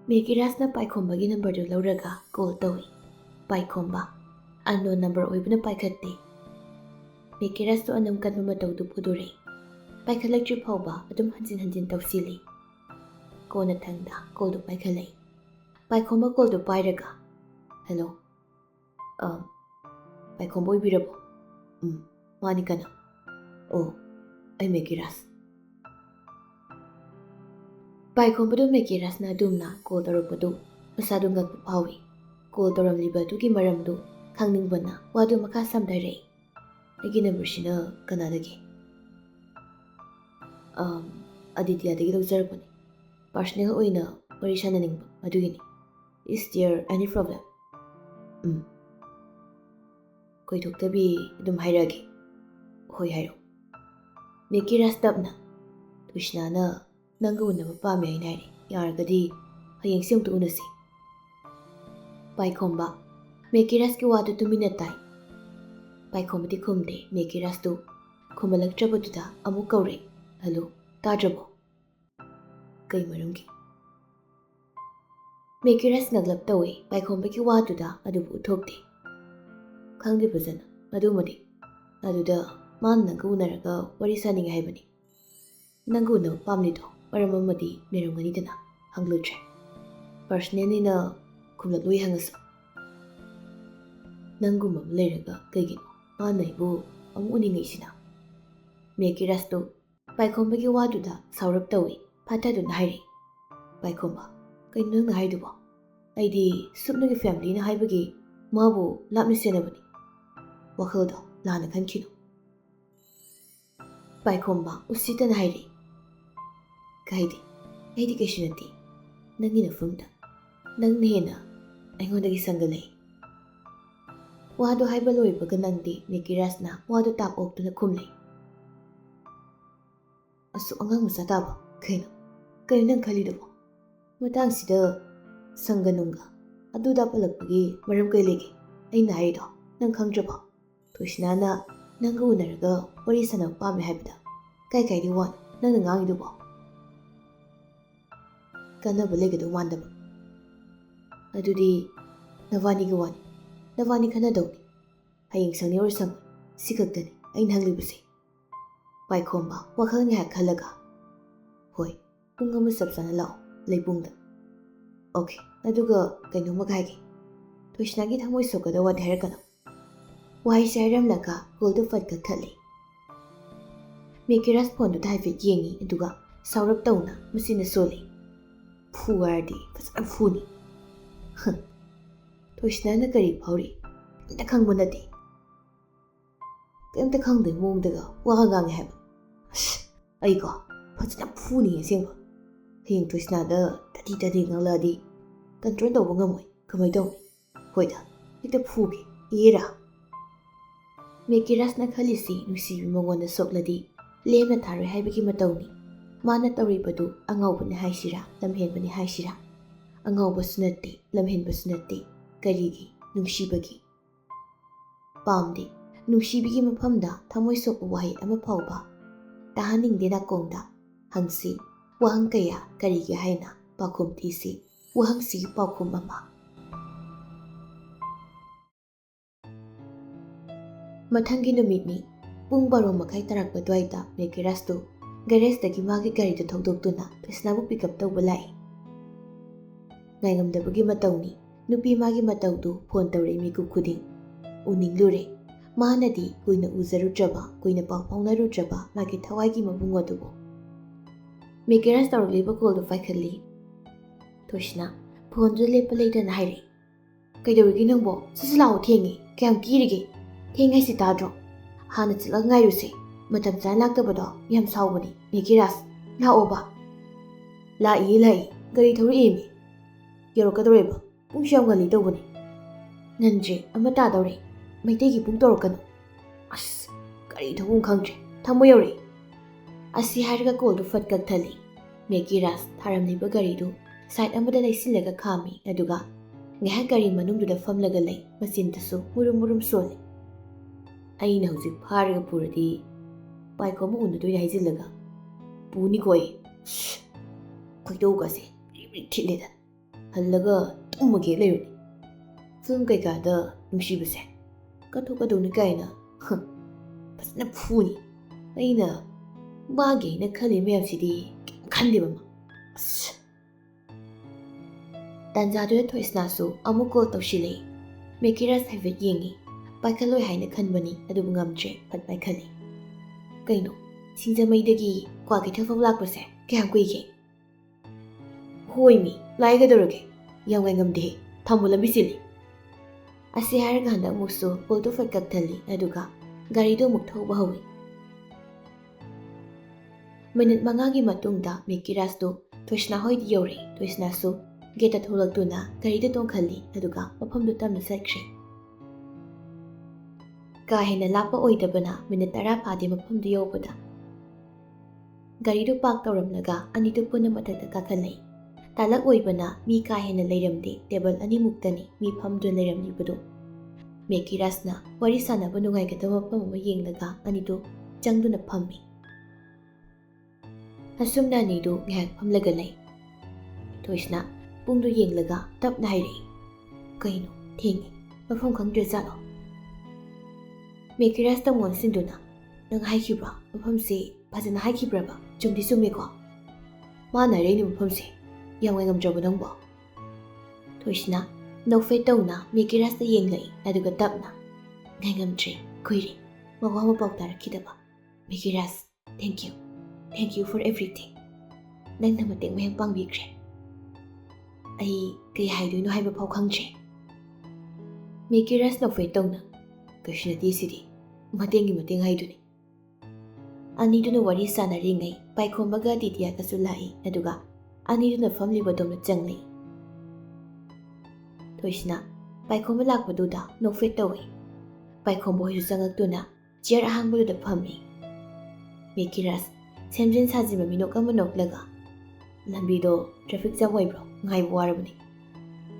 Megirasna Paikhomba number du lauraga call tawi. Paikhomba unknown number oibna paikhatte. Megiras to anam kanma matau du pudure. Paikhalakri phauba adum hanjin tawsili. Kona thangda call du paikhalai. Paikhomba call du pairaga. Hello. Paikhomba oibirabo. Mani kana. Oh, ay Megiras. Paikhomba du Megiras na dumna call tarupadu. Masadu ngakpu phawi. Call taramliba dugi maramdu khangningbana wadu makha samdare. Agi number shina kanadagi. Aditya dagi lawjarapani. Personal oina wari shananingba madugini. Is there any problem? Koi thoktabi dum hairagi. Hoi hairo. Megiras tapna. Tushnana nanga unaba pami ay nairi. Yaragadi hayeng siyamtu unasi. Paikhomba Megiras ki wadu tuminatai. Paikhomba di khumde Megiras tu khumalaktrabaduda amuk kaure. Hello, tadrabo. Kai maramgi. Megiras naglap tawe Paikhomba ki waduda adubu uthokte. Khangdi bajana adumadi. Aduda man nanga unaraga wari saninga haibani. Nanga unaba pamlido maramamadi merangani dana hanglutre. Personally na kumlaklui hangasu. Nangumam leraga kaigino manaibu amu uningaisina. Megiras tu Paikhomba ki waduda saurap tawi patadun hairi. Paikhomba kaino nga haidubo. Aidi supnagi family na haibagi mabu lapni senabani. Wakhaldo lana khankino. Paikhomba usitana hairi. Kaidi aidi kaishinati nangina fumda. Nang nihena aingondagi sangalay. Wado haibaloy baga nangdi Megiras na wado tap okto na kumlay. Asu angang masataba kaino nang khalidabo. Matang sida sanganunga aduda palakpagi maram kay legi ay nahaido nang khangdraba. Tushnana nanga unaraga wari sanang pami haibda. Kay di wan nang nangangidubo. Kanaba legado wandaba. Adudi navani gawani. Navani kanadawni. Hayeng sangni or sang sikagdani ay nanglibasi. Paikhomba wakhal nga khalaga. Hoy, pung ama sabsana lao leibungda. Okay, aduga kaino maghaigi. Tushnagi thamoy sokada wad hairkana. Wahay sayram laga goldo fatka thali. Megiras pondu haifit yengi aduga saurap tawna masina soli. Fuwardi fasang funi. Tushnana kari phauri. Inta khangba nati. Kaimta khangday mongdaga wakagangi haiba. Aiko fajana funi asengba. Hayeng Tushnada tati ngaladi. Control tawba ngamoy kamay tawni. Hoida hekta fugi ira. Megiras na khalisi nusibi mangona sokladi. Lemna tharoy haibagi matawni. Mana tawribadu angawbani haisira lamhenbani haisira. Angawba sunati lamhenba sunati. Karigi nungsibagi. Pamdi nungsibigi mafamda thamoy sokpa wahay ama phawba. Tahaningde na kongda hangsi wahang kaya karigi haina pakhum tisi wahangsi pakhum ama. Mathangi numitni pung 12 tarakpa dwaita Megiras tu garage dagi magi gari tu thokdoktuna Krishnabu pick up tawba lai. Ngaingamdabagi matawni nupi magi matawdu phone tawre mi khuding uninglure manadi kuina uzarudraba kuina pawnarudraba magi thawaigi mabungodubo. Megiras tawrliba call du faikhalli. Tushna phone du lepa leidana hairi. Kaidawigi nangbo sasalao thengi kayam kirige thengai si tadro hana chila ngairuse matam chan laktabado yam sawbani Megiras laoba. Lai gari thawri emi. Yorokadoreba pung siyamgali tawbani. Nandre ama tadawre maitegi pung torokano. As gari thawung khangdre thamo yore. Asi harga call du fatkak thali. Megiras tharamliba gari du side amada laisilaga khami aduga ngah gari manungduda famlaga lay masintasu murum soli. Aina hujik pharaga puradi Paikhomba undudoina haizilaga puni koi koidogase thileda ꯍꯜꯂꯒ ꯇꯨꯝꯃꯒꯦ ꯂꯩꯔꯨꯅꯤ film ꯀꯩꯀꯥꯗ ꯅꯨꯡꯁꯤꯕꯁꯦ ꯀꯠꯊꯣꯛꯀꯗꯧꯅꯤ ꯀꯥꯏꯅ ꯐꯖꯅ ꯐꯨꯅꯤ ꯑꯩꯅ ꯃꯥꯒꯤ ꯑꯩꯅ ꯈꯜꯂꯤ ꯃꯌꯥꯝꯁꯤꯗꯤ ꯀꯩꯝ ꯈꯟꯗꯦꯕ ꯃꯥ ꯑꯁ ꯇꯥꯟꯖꯥꯗꯨꯗ ꯊꯣꯏꯁꯅꯥꯁꯨ ꯑꯃꯨꯛ ꯀꯣꯜ ꯇꯧꯁꯤꯜꯂꯛꯏ ꯃꯦꯀꯤꯔꯥꯁ ꯍꯥꯏꯐꯦꯠ ꯌꯦꯡꯉꯤ ꯄꯥꯏꯈꯠꯂꯣꯏ ꯍꯥꯏꯅ ꯈꯟꯕꯅꯤ ꯑꯗꯨꯕꯨ ꯉꯝꯗ꯭ꯔꯦ ꯐꯠ ꯄꯥꯏꯈꯠꯂꯤ ꯀꯩꯅꯣ ꯁꯤꯡꯖꯃꯩꯗꯒꯤ ꯀ꯭ꯋꯥ ꯀꯩꯊꯦꯜꯐꯥꯎ ꯂꯥꯛꯄꯁꯦ ꯀꯌꯥꯝ ꯀꯨꯏꯒꯦ ꯍꯣꯏ ꯃꯤ ꯂꯥꯏꯒꯗꯧꯔꯒꯦ ꯌꯥꯝ ꯉꯥꯏꯉꯝꯗꯦꯍꯦ ꯊꯝꯃꯣ ꯂꯝꯕꯤ ꯆꯤꯜꯂꯤ ꯑꯁꯤ ꯍꯥꯏꯔꯒ ꯍꯟꯗꯛ ꯑꯃꯨꯛꯁꯨ ꯀꯣꯜꯗꯣ ꯐꯠ ꯀꯛꯊꯠꯂꯤ ꯑꯗꯨꯒ ꯒꯥꯔꯤꯗꯣ ꯑꯃꯨꯛ ꯊꯧꯕ ꯍꯧꯏ ꯃꯤꯅꯤꯠ 5ꯒꯤ ꯃꯇꯨꯡꯗ ꯃꯦꯀꯤꯔꯥꯁꯇꯣ ꯊꯣꯏꯁꯅꯥ ꯍꯣꯏꯗ ꯌꯧꯔꯛꯏ ꯊꯣꯏꯁꯅꯥꯁꯨ ꯒꯦꯠꯇ ꯊꯣꯛꯂꯛꯇꯨꯅ ꯒꯥꯔꯤꯗ ꯇꯣꯡꯈꯠꯂꯤ ꯑꯗꯨꯒ ꯃꯐꯝꯗꯨ ꯇꯞꯅ ꯆꯠꯈ꯭ꯔꯦ ꯀꯥ ꯍꯦꯟꯅ ꯂꯥꯞꯄ ꯑꯣꯏꯗꯕꯅ ꯃꯤꯅꯤꯠ 10 ꯐꯥꯗꯦ ꯃꯐꯝꯗꯨ ꯌꯧꯕꯗ ꯒꯥꯔꯤꯗꯨ ꯄꯥꯔꯛ ꯇꯧꯔꯝꯂꯒ ꯑꯅꯤꯗꯨ ꯄꯨꯟꯅ ꯃꯊꯛꯇ ꯀꯥꯈꯠꯂꯛꯏ ꯇꯥꯂꯛ ꯑꯣꯏꯕꯅ ꯃꯤ ꯀꯥ ꯍꯦꯟꯅ ꯂꯩꯔꯝꯗꯦ ꯇꯦꯕꯜ ꯑꯅꯤꯃꯨꯛꯇꯅꯤ ꯃꯤ ꯐꯝꯗꯨꯅ ꯂꯩꯔꯝꯂꯤꯕꯗꯨ ꯃꯦꯀꯤꯔꯥꯁꯅ ꯋꯥꯔꯤ ꯁꯥꯟꯅꯕ ꯅꯨꯡꯉꯥꯏꯒꯗꯕ ꯃꯐꯝ ꯑꯃ ꯌꯦꯡꯂꯒ ꯑꯅꯤꯗꯨ ꯆꯪꯗꯨꯅ ꯐꯝꯃꯤ ꯑꯁꯨꯝꯅ ꯑꯅꯤꯗꯨ ꯉꯥꯏꯍꯥꯛ ꯐꯝꯂꯒ ꯂꯩ ꯊꯣꯏꯁꯅ ꯄꯨꯡꯗꯨ ꯌꯦꯡꯂꯒ ꯇꯞꯅ ꯍꯥꯏꯔꯛꯏ ꯀꯩꯅꯣ ꯊꯦꯡꯉꯦ ꯃꯐꯝ ꯈꯪꯗ꯭ꯔꯖꯥꯠꯂꯣ ꯃꯦꯀꯤꯔꯥꯁꯇ ꯃꯣꯟꯁꯤꯟꯗꯨꯅ ꯅꯪ ꯍꯥꯏꯈꯤꯕ꯭ꯔꯥ ꯃꯐꯝꯁꯦ ꯐꯖꯅ ꯍꯥꯏꯈꯤꯕ꯭ꯔꯕ ꯆꯨꯝꯗꯤ ꯆꯨꯝꯃꯦꯀꯣ ꯃꯥꯅ ꯍꯥꯏꯔꯛꯏꯅꯦ ꯃꯐꯝꯁꯦ ꯌꯥꯝ ꯉꯥꯏꯉꯝꯗ꯭ꯔꯕ ꯅꯪꯕꯣ ꯊꯣꯏꯁꯅ ꯅꯣꯛꯐꯦꯠ ꯇꯧꯅ ꯃꯦꯀꯤꯔꯥꯁꯇ ꯌꯦꯡꯂꯛꯏ ꯑꯗꯨꯒ ꯇꯞꯅ ꯉꯥꯏꯉꯝꯗ꯭ꯔꯦ ꯀꯨꯏꯔꯦ ꯃꯋꯥ ꯃꯄꯥꯎ ꯇꯥꯔꯛꯈꯤꯗꯕ ꯃꯦꯀꯤꯔꯥꯁ ꯊꯦꯡk you for everything ꯅꯪꯅ ꯃꯇꯦꯡ ꯃꯌꯥꯝ ꯄꯥꯡꯕꯤꯈ꯭ꯔꯦ ꯑꯩ ꯀꯩ ꯍꯥꯏꯗꯣꯏꯅꯣ ꯍꯥꯏꯕ ꯐꯥꯎ ꯈꯪꯗ꯭ꯔꯦ ꯃꯦꯀꯤꯔꯥꯁ ꯅꯣꯛꯐꯦꯠ ꯇꯧꯅ ꯀꯩꯁꯨ ꯅꯠꯇꯦ ꯁꯤꯗꯤ ꯃꯇꯦꯡꯒꯤ ꯃꯇꯦꯡ ꯍꯥꯏꯗꯨꯅꯤ ꯑꯅꯤꯗꯨꯅ ꯋꯥꯔꯤ ꯁꯥꯟꯅꯔꯤꯉꯩ ꯄꯥꯏꯈꯣꯝꯕꯒ ꯗꯤꯗꯤꯌꯥꯒꯁꯨ ꯂꯥꯛꯏ ꯑꯗꯨꯒ ꯑꯅꯤꯗꯨꯅ ꯐꯝꯂꯤꯕꯗꯧꯅ ꯆꯪꯂꯛꯏ ꯊꯣꯏꯁꯅ ꯄꯥꯏꯈꯣꯝꯕ ꯂꯥꯛꯄꯗꯨꯗ ꯅꯣꯛꯐꯦꯠ ꯇꯧꯏ ꯄꯥꯏꯈꯣꯝꯕ ꯍꯣꯏꯁꯨ ꯆꯪꯉꯛꯇꯨꯅ ꯆꯤꯌꯔ ꯑꯍꯥꯡꯕꯗꯨꯗ ꯐꯝꯃꯤ ꯃꯦꯀꯤꯔꯥꯁ ꯁꯦꯝꯖꯤꯟ ꯁꯥꯖꯤꯟꯕ ꯃꯤꯅꯣꯛ ꯑꯃ ꯅꯣꯛꯂꯒ ꯂꯝꯕꯤꯗꯣ ꯇ꯭ꯔꯥꯐꯤꯛ ꯖꯥꯝ ꯑꯣꯏꯕ꯭ꯔꯣ ꯉꯥꯏꯕ ꯋꯥꯔꯕꯅꯤ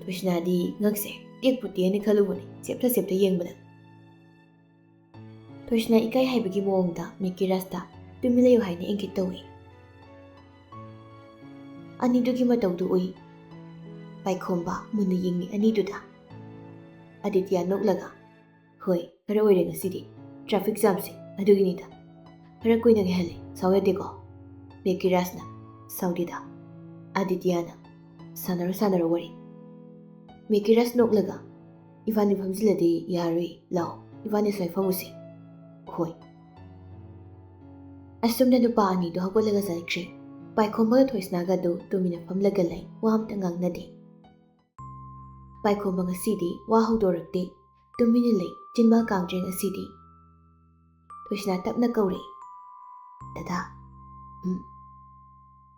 ꯊꯣꯏꯁꯅꯥꯗꯤ ꯉꯛꯁꯦ ꯇꯦꯛꯄꯨ ꯇꯦꯛꯑꯅꯤ ꯈꯜꯂꯨꯕꯅꯤ ꯆꯦꯞꯇ ꯌꯦꯡꯕꯗ ꯊꯣꯏꯁꯅꯥ ꯏꯀꯥꯏ ꯍꯥꯏꯕꯒꯤ ꯃꯑꯣꯡꯗ ꯃꯦꯀꯤꯔꯥꯁꯇ ꯇꯨꯃꯤꯟ ꯂꯩꯌꯨ ꯍꯥꯏꯅ ꯏꯪꯒꯤꯠ ꯇꯧꯏ ꯑꯅꯤꯗꯨꯒꯤ ꯃꯇꯧꯗꯨ ꯎꯏ ꯄꯥꯏꯈꯣꯝꯕ ꯃꯨꯟꯅ ꯌꯦꯡꯉꯤ ꯑꯅꯤꯗꯨꯗ ꯑꯗꯤꯇꯤꯌꯥ ꯅꯣꯛꯂꯒ ꯍꯣꯏ ꯈꯔ ꯑꯣꯏꯔꯦ ꯉꯁꯤꯗꯤ ꯇ꯭ꯔꯥꯐꯤꯛ ꯖꯥꯝꯁꯦ ꯑꯗꯨꯒꯤꯅꯤꯗ ꯈꯔ ꯀꯨꯏꯅ ꯉꯥꯏꯍꯜꯂꯦ ꯁꯥꯎ ꯌꯥꯗꯦꯀꯣ ꯃꯦꯀꯤꯔꯥꯁꯅ ꯁꯥꯎꯗꯦꯗ ꯑꯗꯤꯇꯤꯌꯥꯅ ꯁꯥꯟꯅꯔꯣ ꯋꯥꯔꯤ ꯃꯦꯀꯤꯔꯥꯁ ꯅꯣꯛꯂꯒ ꯏꯕꯥꯅꯤ ꯐꯝꯖꯤꯜꯂꯗꯤ ꯌꯥꯔꯣꯏ ꯂꯥꯛꯑꯣ ꯏꯕꯥꯅꯤ ꯁ꯭ꯋꯥꯏ ꯐꯝꯃꯨꯁꯤ ꯍꯣꯏ ꯑꯁꯨꯝꯅ ꯅꯨꯄꯥ ꯑꯅꯤꯗꯨ ꯍꯧꯒꯠꯂꯒ ꯆꯠꯈ꯭ꯔꯦ ꯄꯥꯏꯈꯣꯝꯕꯒ ꯊꯣꯏꯁꯅꯥꯒꯗꯨ ꯇꯨꯃꯤꯟꯅ ꯐꯝꯂꯒ ꯂꯩ ꯋꯥ ꯑꯝꯇ ꯉꯥꯡꯅꯗꯦ ꯄꯥꯏꯈꯣꯝꯕ ꯉꯁꯤꯗꯤ ꯋꯥ ꯍꯧꯗꯣꯔꯛꯇꯦ ꯇꯨꯃꯤꯟꯅ ꯂꯩ ꯆꯤꯟꯕꯥ ꯀꯥꯡꯗ꯭ꯔꯦ ꯉꯁꯤꯗꯤ ꯊꯣꯏꯁꯅꯥ ꯇꯞꯅ ꯀꯧꯔꯦ ꯗꯗꯥ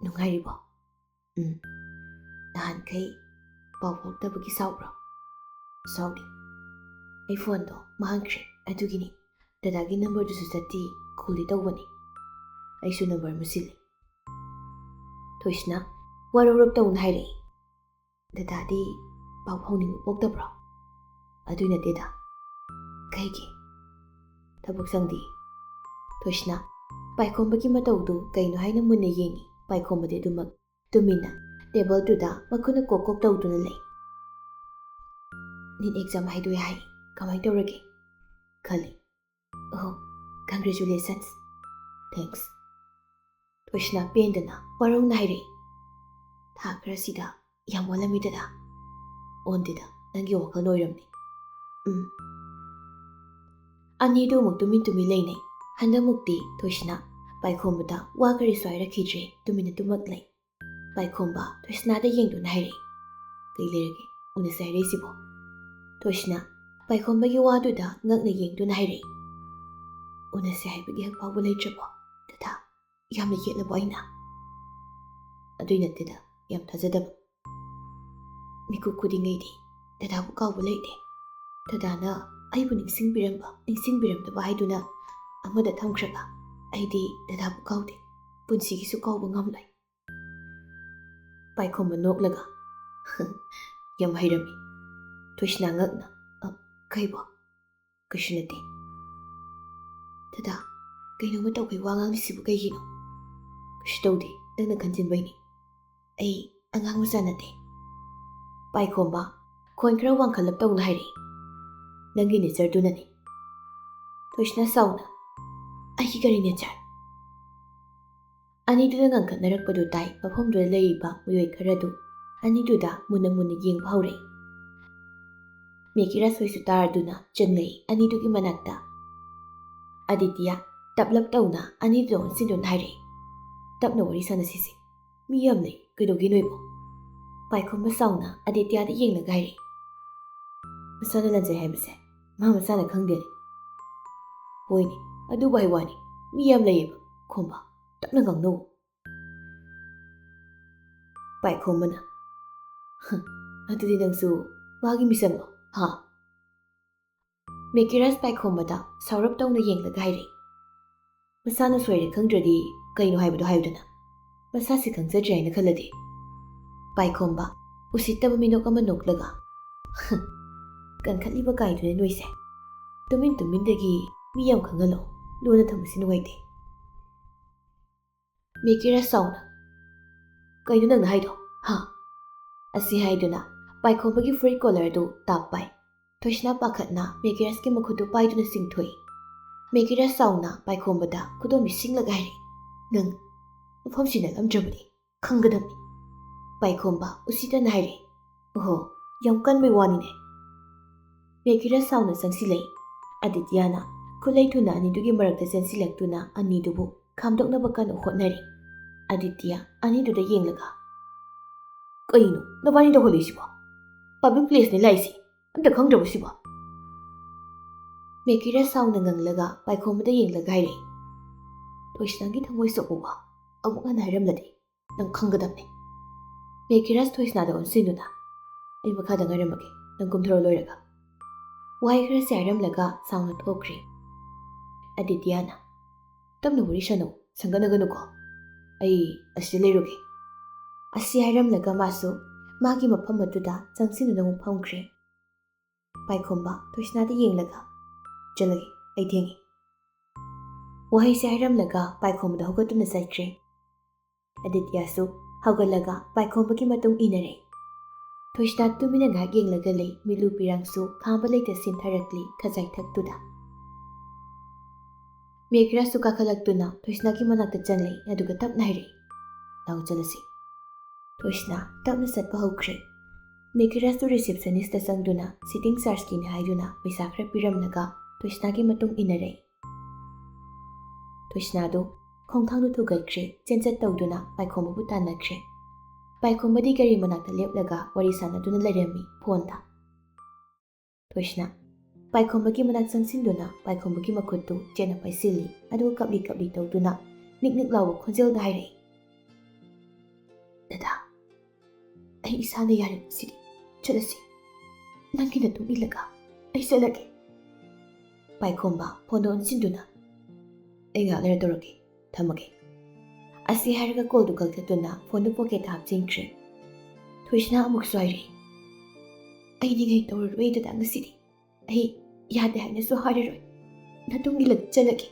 ꯅꯨꯡꯉꯥꯏꯔꯤꯕꯣ ꯅꯍꯥꯟꯈꯩ ꯄꯥꯎ ꯐꯥꯎꯗꯕꯒꯤ ꯁꯥꯎꯕ꯭ꯔꯣ ꯁꯥꯎꯗꯦ ꯑꯩ ꯐꯣꯟꯗꯣ ꯃꯥꯡꯈ꯭ꯔꯦ ꯑꯗꯨꯒꯤꯅꯤ ꯗꯗꯥꯒꯤ ꯅꯝꯕꯔꯗꯨꯁꯨ ꯆꯠꯇꯤ ꯀꯣꯜꯗꯤ ꯇꯧꯕꯅꯤ ꯑꯩꯁꯨ ꯅꯝꯕꯔ ꯑꯃ ꯁꯤꯜꯂꯤ ꯊꯣꯏꯁꯅꯥ ꯋꯥꯔꯧꯔꯞ ꯇꯧꯅ ꯍꯥꯏꯔꯛꯏ ꯗꯗꯥꯗꯤ ꯄꯥꯎ ꯐꯥꯎꯅꯤꯡꯕ ꯄꯣꯛꯇꯕ꯭ꯔꯣ ꯑꯗꯨꯏ ꯅꯠꯇꯦꯗ ꯀꯩꯒꯤ ꯊꯕꯛ ꯁꯪꯗꯦ ꯊꯣꯏꯁꯅꯥ ꯄꯥꯏꯈꯣꯝꯕꯒꯤ ꯃꯇꯧꯗꯨ ꯀꯩꯅꯣ ꯍꯥꯏꯅ ꯃꯨꯟꯅ ꯌꯦꯡꯉꯤ ꯄꯥꯏꯈꯣꯝꯕꯗꯤ ꯑꯗꯨꯃꯛ ꯇꯨꯃꯤꯟꯅ ꯇꯦꯕꯜꯗꯨꯗ ꯃꯈꯨꯠꯅ ꯀꯣꯛ ꯇꯧꯗꯨꯅ ꯂꯩ ꯅꯤꯠ ꯑꯦꯛꯖꯥꯝ ꯍꯥꯏꯗꯣꯏ ꯍꯥꯏ ꯀꯃꯥꯏꯅ ꯇꯧꯔꯒꯦ ꯈꯜꯂꯤ ꯑꯣ ꯀꯪꯒ꯭ꯔꯦꯆꯨꯂꯦꯁꯟꯁ ꯊꯦꯡꯛꯁ ꯊꯣꯏꯁꯅꯥ ꯄꯦꯟꯗꯅ ꯋꯥꯔꯧꯅ ꯍꯥꯏꯔꯛꯏ ꯊꯥ ꯈꯔꯁꯤꯗ ꯌꯥꯝ ꯑꯣꯜꯂꯝꯃꯤꯗꯅ ꯑꯣꯟꯗꯦꯗ ꯅꯪꯒꯤ ꯋꯥꯈꯜ ꯑꯣꯏꯔꯝꯅꯤ ꯑꯅꯤꯗꯨ ꯑꯃꯨꯛ ꯇꯨꯃꯤꯟ ꯂꯩꯅꯩ ꯍꯟꯗꯛꯃꯨꯛꯇꯤ ꯊꯣꯏꯁꯅꯥ ꯄꯥꯏꯈꯣꯝꯕꯗ ꯋꯥ ꯀꯔꯤꯁꯨ ꯍꯥꯏꯔꯛꯈꯤꯗ꯭ꯔꯦ ꯇꯨꯃꯤꯟꯅ ꯇꯨꯝꯃꯛ ꯂꯩ ꯄꯥꯏꯈꯣꯝꯕ ꯊꯣꯏꯁꯅꯥꯗ ꯌꯦꯡꯗꯨꯅ ꯍꯥꯏꯔꯛꯏ ꯀꯩ ꯂꯩꯔꯒꯦ ꯎꯅꯁꯦ ꯍꯥꯏꯔꯛꯏꯁꯤꯕꯣ ꯊꯣꯏꯁꯅꯥ ꯄꯥꯏꯈꯣꯝꯕꯒꯤ ꯋꯥꯗꯨꯗ ꯉꯛꯅ ꯌꯦꯡꯗꯨꯅ ꯍꯥꯏꯔꯛꯏ ꯎꯅꯁꯦ ꯍꯥꯏꯕꯒꯤ ꯍꯛ ꯐꯥꯎꯕ ꯂꯩꯇ꯭ꯔꯕꯣ ꯗꯗꯥ ꯌꯥꯝꯅ ꯌꯦꯠꯂꯕꯣ ꯑꯩꯅ ꯑꯗꯨꯏ ꯅꯠꯇꯦꯗ ꯌꯥꯝ ꯊꯥꯖꯗꯕ ꯃꯤꯀꯨꯞ ꯈꯨꯗꯤꯡꯉꯩꯗꯤ ꯗꯗꯥꯕꯨ ꯀꯥꯎꯕ ꯂꯩꯇꯦ ꯗꯗꯥꯅ ꯑꯩꯕꯨ ꯅꯤꯡꯁꯤꯡꯕꯤꯔꯝꯗꯕ ꯍꯥꯏꯗꯨꯅ ꯑꯃꯗ ꯊꯝꯈ꯭ꯔꯒ ꯑꯩꯗꯤ ꯗꯗꯥꯕꯨ ꯀꯥꯎꯗꯦ ꯄꯨꯟꯁꯤꯒꯤꯁꯨ ꯀꯥꯎꯕ ꯉꯝꯂꯣꯏ ꯄꯥꯏꯈꯣꯝꯕ ꯅꯣꯛꯂꯒ ꯌꯥꯝ ꯍꯩꯔꯝꯃꯤ ꯊꯣꯏꯁꯅꯥ ꯉꯛꯅ ꯀꯩꯕꯣ ꯀꯩꯁꯨ ꯅꯠꯇꯦ ꯗꯗꯥ ꯀꯩꯅꯣꯝꯃ ꯇꯧꯈꯩ ꯋꯥ ꯉꯥꯡꯂꯤꯁꯤꯕꯨ ꯀꯩꯒꯤꯅꯣ ꯀꯩꯁꯨ ꯇꯧꯗꯦ ꯅꯪꯅ ꯈꯟꯖꯤꯟꯕꯩꯅꯤ ꯑꯩ ꯑꯉꯥꯡ ꯃꯆꯥ ꯅꯠꯇꯦ ꯄꯥꯏꯈꯣꯝꯕ ꯈꯣꯟ ꯈꯔ ꯋꯥꯡꯈꯠꯂꯞ ꯇꯧꯅ ꯍꯥꯏꯔꯛꯏ꯫ ꯅꯪꯒꯤ ꯅꯦꯆꯔꯗꯨꯅꯅꯤ꯫ ꯊꯣꯏꯁꯅꯥ ꯁꯥꯎꯅ ꯑꯩꯒꯤ ꯀꯔꯤ ꯅꯦꯆꯔ? ꯑꯅꯤꯗꯨꯅ ꯉꯪꯈꯠꯅꯔꯛꯄꯗꯨ ꯇꯥꯏ ꯃꯐꯝꯗꯨꯗ ꯂꯩꯔꯤꯕ ꯃꯤꯑꯣꯏ ꯈꯔꯗꯨ ꯑꯅꯤꯗꯨꯗ ꯃꯨꯟꯅ ꯃꯨꯟꯅ ꯌꯦꯡꯕ ꯍꯧꯔꯛꯏ꯫ ꯃꯦꯀꯤꯔꯁ ꯍꯣꯏꯁꯨ ꯇꯥꯔꯗꯨꯅ ꯆꯪꯂꯛꯏ ꯑꯅꯤꯗꯨꯒꯤ ꯃꯅꯥꯛꯇ꯫ ꯑꯗꯤꯇꯤꯌꯥ ꯇꯞꯂꯞ ꯇꯧꯅ ꯑꯅꯤꯗꯨꯗ ꯑꯣꯟꯁꯤꯟꯗꯨꯅ ꯍꯥꯏꯔꯛꯏ꯫ ꯇꯞꯅ ꯋꯥꯔꯤ ꯁꯥꯟꯅꯁꯤꯁꯦ, ꯃꯤ ꯌꯥꯝ ꯂꯩ, ꯀꯩꯗꯧꯒꯦ ꯅꯣꯏꯕꯣ? ꯄꯥꯏꯈꯣꯝꯕ ꯁꯥꯎꯅ ꯑꯗꯤꯇꯤꯌꯥꯗ ꯌꯦꯡꯂꯒ ꯍꯥꯏꯔꯛꯏ꯫ ꯃꯁꯥꯅ ꯂꯟꯖꯩ ꯍꯥꯏꯕꯁꯦ ꯃꯥ ꯃꯁꯥꯅ ꯈꯪꯗꯦꯅꯦ꯫ ꯍꯣꯏꯅꯦ, ꯑꯗꯨꯕꯨ ꯍꯥꯏ ꯋꯥꯅꯤ, ꯃꯤ ꯌꯥꯝ ꯂꯩꯌꯦꯕ ꯈꯣꯝꯕ, ꯇꯞꯅ ꯉꯥꯡꯅꯧ꯫ ꯄꯥꯏꯈꯣꯝꯕꯅ ꯑꯗꯨꯗꯤ ꯅꯪꯁꯨ ꯃꯥꯒꯤ ꯃꯤꯆꯪꯂꯣ ꯍꯥ? ꯃꯦꯀꯤꯔꯁ ꯄꯥꯏꯈꯣꯝꯕꯗ ꯁꯥꯎꯔꯞ ꯇꯧꯅ ꯌꯦꯡꯂꯒ ꯍꯥꯏꯔꯛꯏ꯫ ꯃꯁꯥꯅ ꯁꯣꯏꯔꯦ ꯈꯪꯗ꯭ꯔꯗꯤ ꯀꯩꯅꯣ ꯍꯥꯏꯕꯗꯣ ꯍꯥꯏꯌꯨꯗꯅ, ꯃꯁꯥꯁꯤ ꯈꯪꯖꯗ꯭ꯔꯦ ꯍꯥꯏꯅ ꯈꯜꯂꯗꯤ꯫ ꯄꯥꯏꯈꯣꯝꯕ ꯎꯁꯤꯠꯇꯕ ꯃꯤꯅꯣꯛ ꯑꯃ ꯅꯣꯛꯂꯒ ꯀꯟꯈꯠꯂꯤꯕ ꯀꯥꯏꯗꯨꯅ ꯅꯣꯏꯁꯦ ꯇꯨꯃꯤꯟ ꯇꯨꯃꯤꯟꯗꯒꯤ ꯃꯤ ꯌꯥꯝ ꯈꯪꯍꯜꯂꯣ, ꯂꯣꯟꯅ ꯊꯝꯕꯁꯤ ꯅꯨꯡꯉꯥꯏꯇꯦ꯫ ꯃꯦꯀꯤꯔꯁ ꯁꯥꯎꯅ ꯀꯩꯅꯣ ꯅꯪꯅ ꯍꯥꯏꯗꯣ ꯍꯥ? ꯑꯁꯤ ꯍꯥꯏꯗꯨꯅ ꯄꯥꯏꯈꯣꯝꯕꯒꯤ ꯐꯨꯔꯤꯠ ꯀꯣꯂꯔꯗꯨ ꯇꯥꯞ ꯄꯥꯏ꯫ ꯊꯣꯏꯁꯅꯥ ꯄꯥꯈꯠꯅ ꯃꯦꯀꯤꯔꯁꯀꯤ ꯃꯈꯨꯠꯇꯨ ꯄꯥꯏꯗꯨꯅ ꯆꯤꯡꯊꯣꯛꯏ꯫ ꯃꯦꯀꯤꯔꯁ ꯁꯥꯎꯅ ꯄꯥꯏꯈꯣꯝꯕꯗ ꯈꯨꯗꯣꯝꯕꯤ ꯁꯤꯡꯂꯒ ꯍꯥꯏꯔꯛꯏ꯫ ꯅꯪ ꯃꯐꯝꯁꯤ ꯅꯠꯂꯝꯗ꯭ꯔꯕꯗꯤ ꯈꯪꯒꯗꯕꯅꯤ꯫ ꯄꯥꯏꯈꯣꯝꯕ ꯎꯁꯤꯠꯇꯅ ꯍꯥꯏꯔꯛꯏ꯫ ꯑꯣꯍꯣ, ꯌꯥꯝ ꯀꯟꯕꯩ ꯋꯥꯅꯤꯅꯦ꯫ ꯃꯦꯀꯤꯔꯁ ꯁꯥꯎꯅ ꯆꯪꯁꯤꯜꯂꯛꯏ꯫ ꯑꯗꯤꯇꯤꯌꯥꯅ ꯈꯨꯠꯂꯩ ꯊꯨꯅ ꯑꯅꯤꯗꯨꯒꯤ ꯃꯔꯛꯇ ꯆꯦꯟꯁꯤꯜꯂꯛꯇꯨꯅ ꯑꯅꯤꯗꯨꯕꯨ ꯈꯥꯝꯗꯣꯛꯅꯕ ꯀꯟꯅ ꯍꯣꯠꯅꯔꯤ꯫ ꯑꯗꯤꯇꯤꯌꯥ ꯑꯅꯤꯗꯨꯗ ꯌꯦꯡꯂꯒ ꯀꯩꯅꯣ ꯅꯕꯥꯅꯤ ꯇꯧꯈꯠꯂꯛꯏꯁꯤꯕꯣ? ꯄꯥꯕ꯭ꯂꯤꯛ ꯄ꯭ꯂꯦꯁꯅꯦ ꯂꯥꯛꯏꯁꯤ, ꯑꯝꯇ ꯈꯪꯗ꯭ꯔꯕꯣ ꯁꯤꯕꯣ? ꯃꯦꯀꯤꯔꯁ ꯁꯥꯎꯅ ꯉꯪꯂꯒ ꯄꯥꯏꯈꯣꯝꯕꯗ ꯌꯦꯡꯂꯒ ꯍꯥꯏꯔꯛꯏ꯫ ꯊꯣꯏꯁꯅꯥꯒꯤ ꯊꯃꯣꯏ ꯁꯣꯛꯄ ꯋꯥ ꯑꯃꯨꯛ ꯍꯟꯅ ꯍꯥꯏꯔꯝꯂꯗꯤ ꯅꯪ ꯈꯪꯒꯗꯕꯅꯤ꯫ ꯃꯦꯀꯤꯔꯁ ꯊꯣꯏꯁꯅꯥꯗ ꯑꯣꯟꯁꯤꯟꯗꯨꯅ ꯑꯩ ꯃꯈꯥꯗ ꯉꯥꯏꯔꯝꯃꯒꯦ, ꯅꯪ ꯀꯨꯝꯊꯔꯣ ꯂꯣꯏꯔꯒ꯫ ꯋꯥꯍꯩ ꯈꯔꯁꯤ ꯍꯥꯏꯔꯝꯂꯒ ꯁꯥꯎꯅ ꯊꯣꯛꯈ꯭ꯔꯦ꯫ ꯑꯗꯤꯇꯤꯌꯥꯅ ꯇꯞꯅ ꯋꯥꯔꯤ ꯁꯥꯟꯅꯧ, ꯁꯪꯒꯠꯅꯒꯅꯨꯀꯣ, ꯑꯩ ꯑꯁꯤꯗ ꯂꯩꯔꯨꯒꯦ꯫ ꯑꯁꯤ ꯍꯥꯏꯔꯝꯂꯒ ꯃꯥꯁꯨ ꯃꯥꯒꯤ ꯃꯐꯝ ꯑꯗꯨꯗ ꯆꯪꯁꯤꯟꯗꯨꯅ ꯑꯃꯨꯛ ꯐꯝꯈ꯭ꯔꯦ꯫ ꯄꯥꯏꯈꯣꯝꯕ ꯊꯣꯏꯁꯅꯥꯗ ꯌꯦꯡꯂꯒ ꯆꯠꯂꯒꯦ, ꯑꯩ ꯊꯦꯡꯉꯤ꯫ ꯋꯥꯍꯩꯁꯦ ꯍꯥꯏꯔꯝꯂꯒ ꯄꯥꯏꯈꯣꯝꯕꯗ ꯍꯧꯒꯠꯇꯨꯅ ꯆꯠꯈ꯭ꯔꯦ꯫ ꯑꯗꯤꯇꯤꯌꯥꯁꯨ ꯍꯧꯒꯠꯂꯒ ꯄꯥꯏꯈꯣꯝꯕꯒꯤ ꯃꯇꯨꯡ ꯏꯟꯅꯔꯦ꯫ ꯊꯣꯏꯁꯅꯥ ꯇꯨꯃꯤꯟꯅ ꯉꯥꯏꯍꯥꯛ ꯌꯦꯡꯂꯒ ꯂꯩ꯫ ꯃꯤꯠꯂꯨ ꯄꯤꯔꯥꯡꯁꯨ ꯈꯥꯝꯕ ꯂꯩꯇ ꯁꯤꯟꯊꯔꯛꯂꯤ ꯈꯖꯥꯏꯊꯛꯇꯨꯗ꯫ ꯃꯦꯀꯤꯔꯁꯁꯨ ꯀꯥꯈꯠꯂꯛꯇꯨꯅ ꯊꯣꯏꯁꯅꯥꯒꯤ ꯃꯅꯥꯛꯇ ꯆꯪꯂꯛꯏ ꯑꯗꯨꯒ ꯇꯞꯅ ꯍꯥꯏꯔꯛꯏ꯫ ꯂꯥꯛꯑꯣ ꯆꯠꯂꯁꯤ꯫ ꯊꯣꯏꯁꯅꯥ ꯇꯞꯅ ꯆꯠꯄ ꯍꯧꯈ꯭ꯔꯦ꯫ ꯃꯦꯀꯤꯔꯁꯇꯨ ꯔꯤꯁꯦꯞꯁꯅꯤꯁꯇ ꯆꯪꯗꯨꯅ ꯁꯤꯇꯤꯡ ꯆꯥꯔꯖꯀꯤꯅꯤ ꯍꯥꯏꯗꯨꯅ ꯄꯩꯁꯥ ꯈꯔ ꯄꯤꯔꯝꯂꯒ ꯊꯣꯏꯁꯅꯥꯒꯤ ꯃꯇꯨꯡ ꯏꯟꯅꯔꯦ꯫ ꯊꯣꯏꯁꯅꯥꯗꯨ ꯈꯣꯡꯊꯥꯡꯗꯨ ꯊꯨꯒꯠꯈ꯭ꯔꯦ, ꯆꯦꯟꯆꯠ ꯇꯧꯗꯨꯅ ꯄꯥꯏꯈꯣꯝꯕꯕꯨ ꯇꯥꯟꯅꯈ꯭ꯔꯦ꯫ ꯄꯥꯏꯈꯣꯝꯕꯗꯤ ꯒꯥꯔꯤ ꯃꯅꯥꯛꯇ ꯂꯦꯞꯂꯒ ꯋꯥꯔꯤ ꯁꯥꯟꯅꯗꯨꯅ ꯂꯩꯔꯝꯃꯤ ꯐꯣꯟꯗ꯫ ꯊꯣꯏꯁꯅꯥ ꯄꯥꯏꯈꯣꯝꯕꯒꯤ ꯃꯅꯥꯛ ꯆꯪꯁꯤꯟꯗꯨꯅ ꯄꯥꯏꯈꯣꯝꯕꯒꯤ ꯃꯈꯨꯠꯇꯨ ꯆꯦꯠꯅ ꯄꯥꯏꯁꯤꯜꯂꯤ ꯑꯗꯨꯒ ꯀꯞꯂꯤ ꯀꯞꯂꯤ ꯇꯧꯗꯨꯅ ꯅꯤꯛ ꯅꯤꯛ ꯂꯥꯎꯕ ꯈꯣꯟꯖꯦꯜꯗ ꯍꯥꯏꯔꯛꯏ꯫ ꯗꯗꯥ, ꯑꯩ ꯏꯁꯥꯅ ꯌꯥꯔꯦ ꯉꯁꯤꯗꯤ, ꯆꯠꯂꯁꯤ, ꯅꯪꯒꯤ ꯅꯇꯨꯡ ꯏꯜꯂꯒ ꯑꯩ ꯆꯠꯂꯒꯦ꯫ ꯄꯥꯏꯈꯣꯝꯕ ꯐꯣꯟꯗ ꯑꯣꯟꯁꯤꯟꯗꯨꯅ ꯑꯩ ꯉꯥꯏꯍꯥꯛ ꯂꯩꯔ ꯇꯧꯔꯛꯀꯦ, ꯊꯝꯃꯒꯦ꯫ ꯑꯁꯤ ꯍꯥꯏꯔꯒ ꯀꯣꯜꯗꯨ ꯀꯛꯊꯠꯇꯨꯅ ꯐꯣꯟꯗꯨ ꯄꯣꯀꯦꯠꯇ ꯍꯥꯞꯆꯤꯟꯈ꯭ꯔꯦ꯫ ꯊꯣꯏꯁꯅꯥ ꯑꯃꯨꯛꯁꯨ ꯍꯥꯏꯔꯛꯏ꯫ ꯑꯩ ꯅꯤꯡꯉꯩ ꯇꯧꯔꯔꯣꯏ ꯗꯗꯥ ꯉꯁꯤꯗꯤ, ꯑꯩ ꯌꯥꯗꯦ ꯍꯥꯏꯅꯁꯨ ꯍꯥꯏꯔꯔꯣꯏ, ꯅꯇꯨꯡ ꯏꯜꯂꯒ ꯆꯠꯂꯒꯦ꯫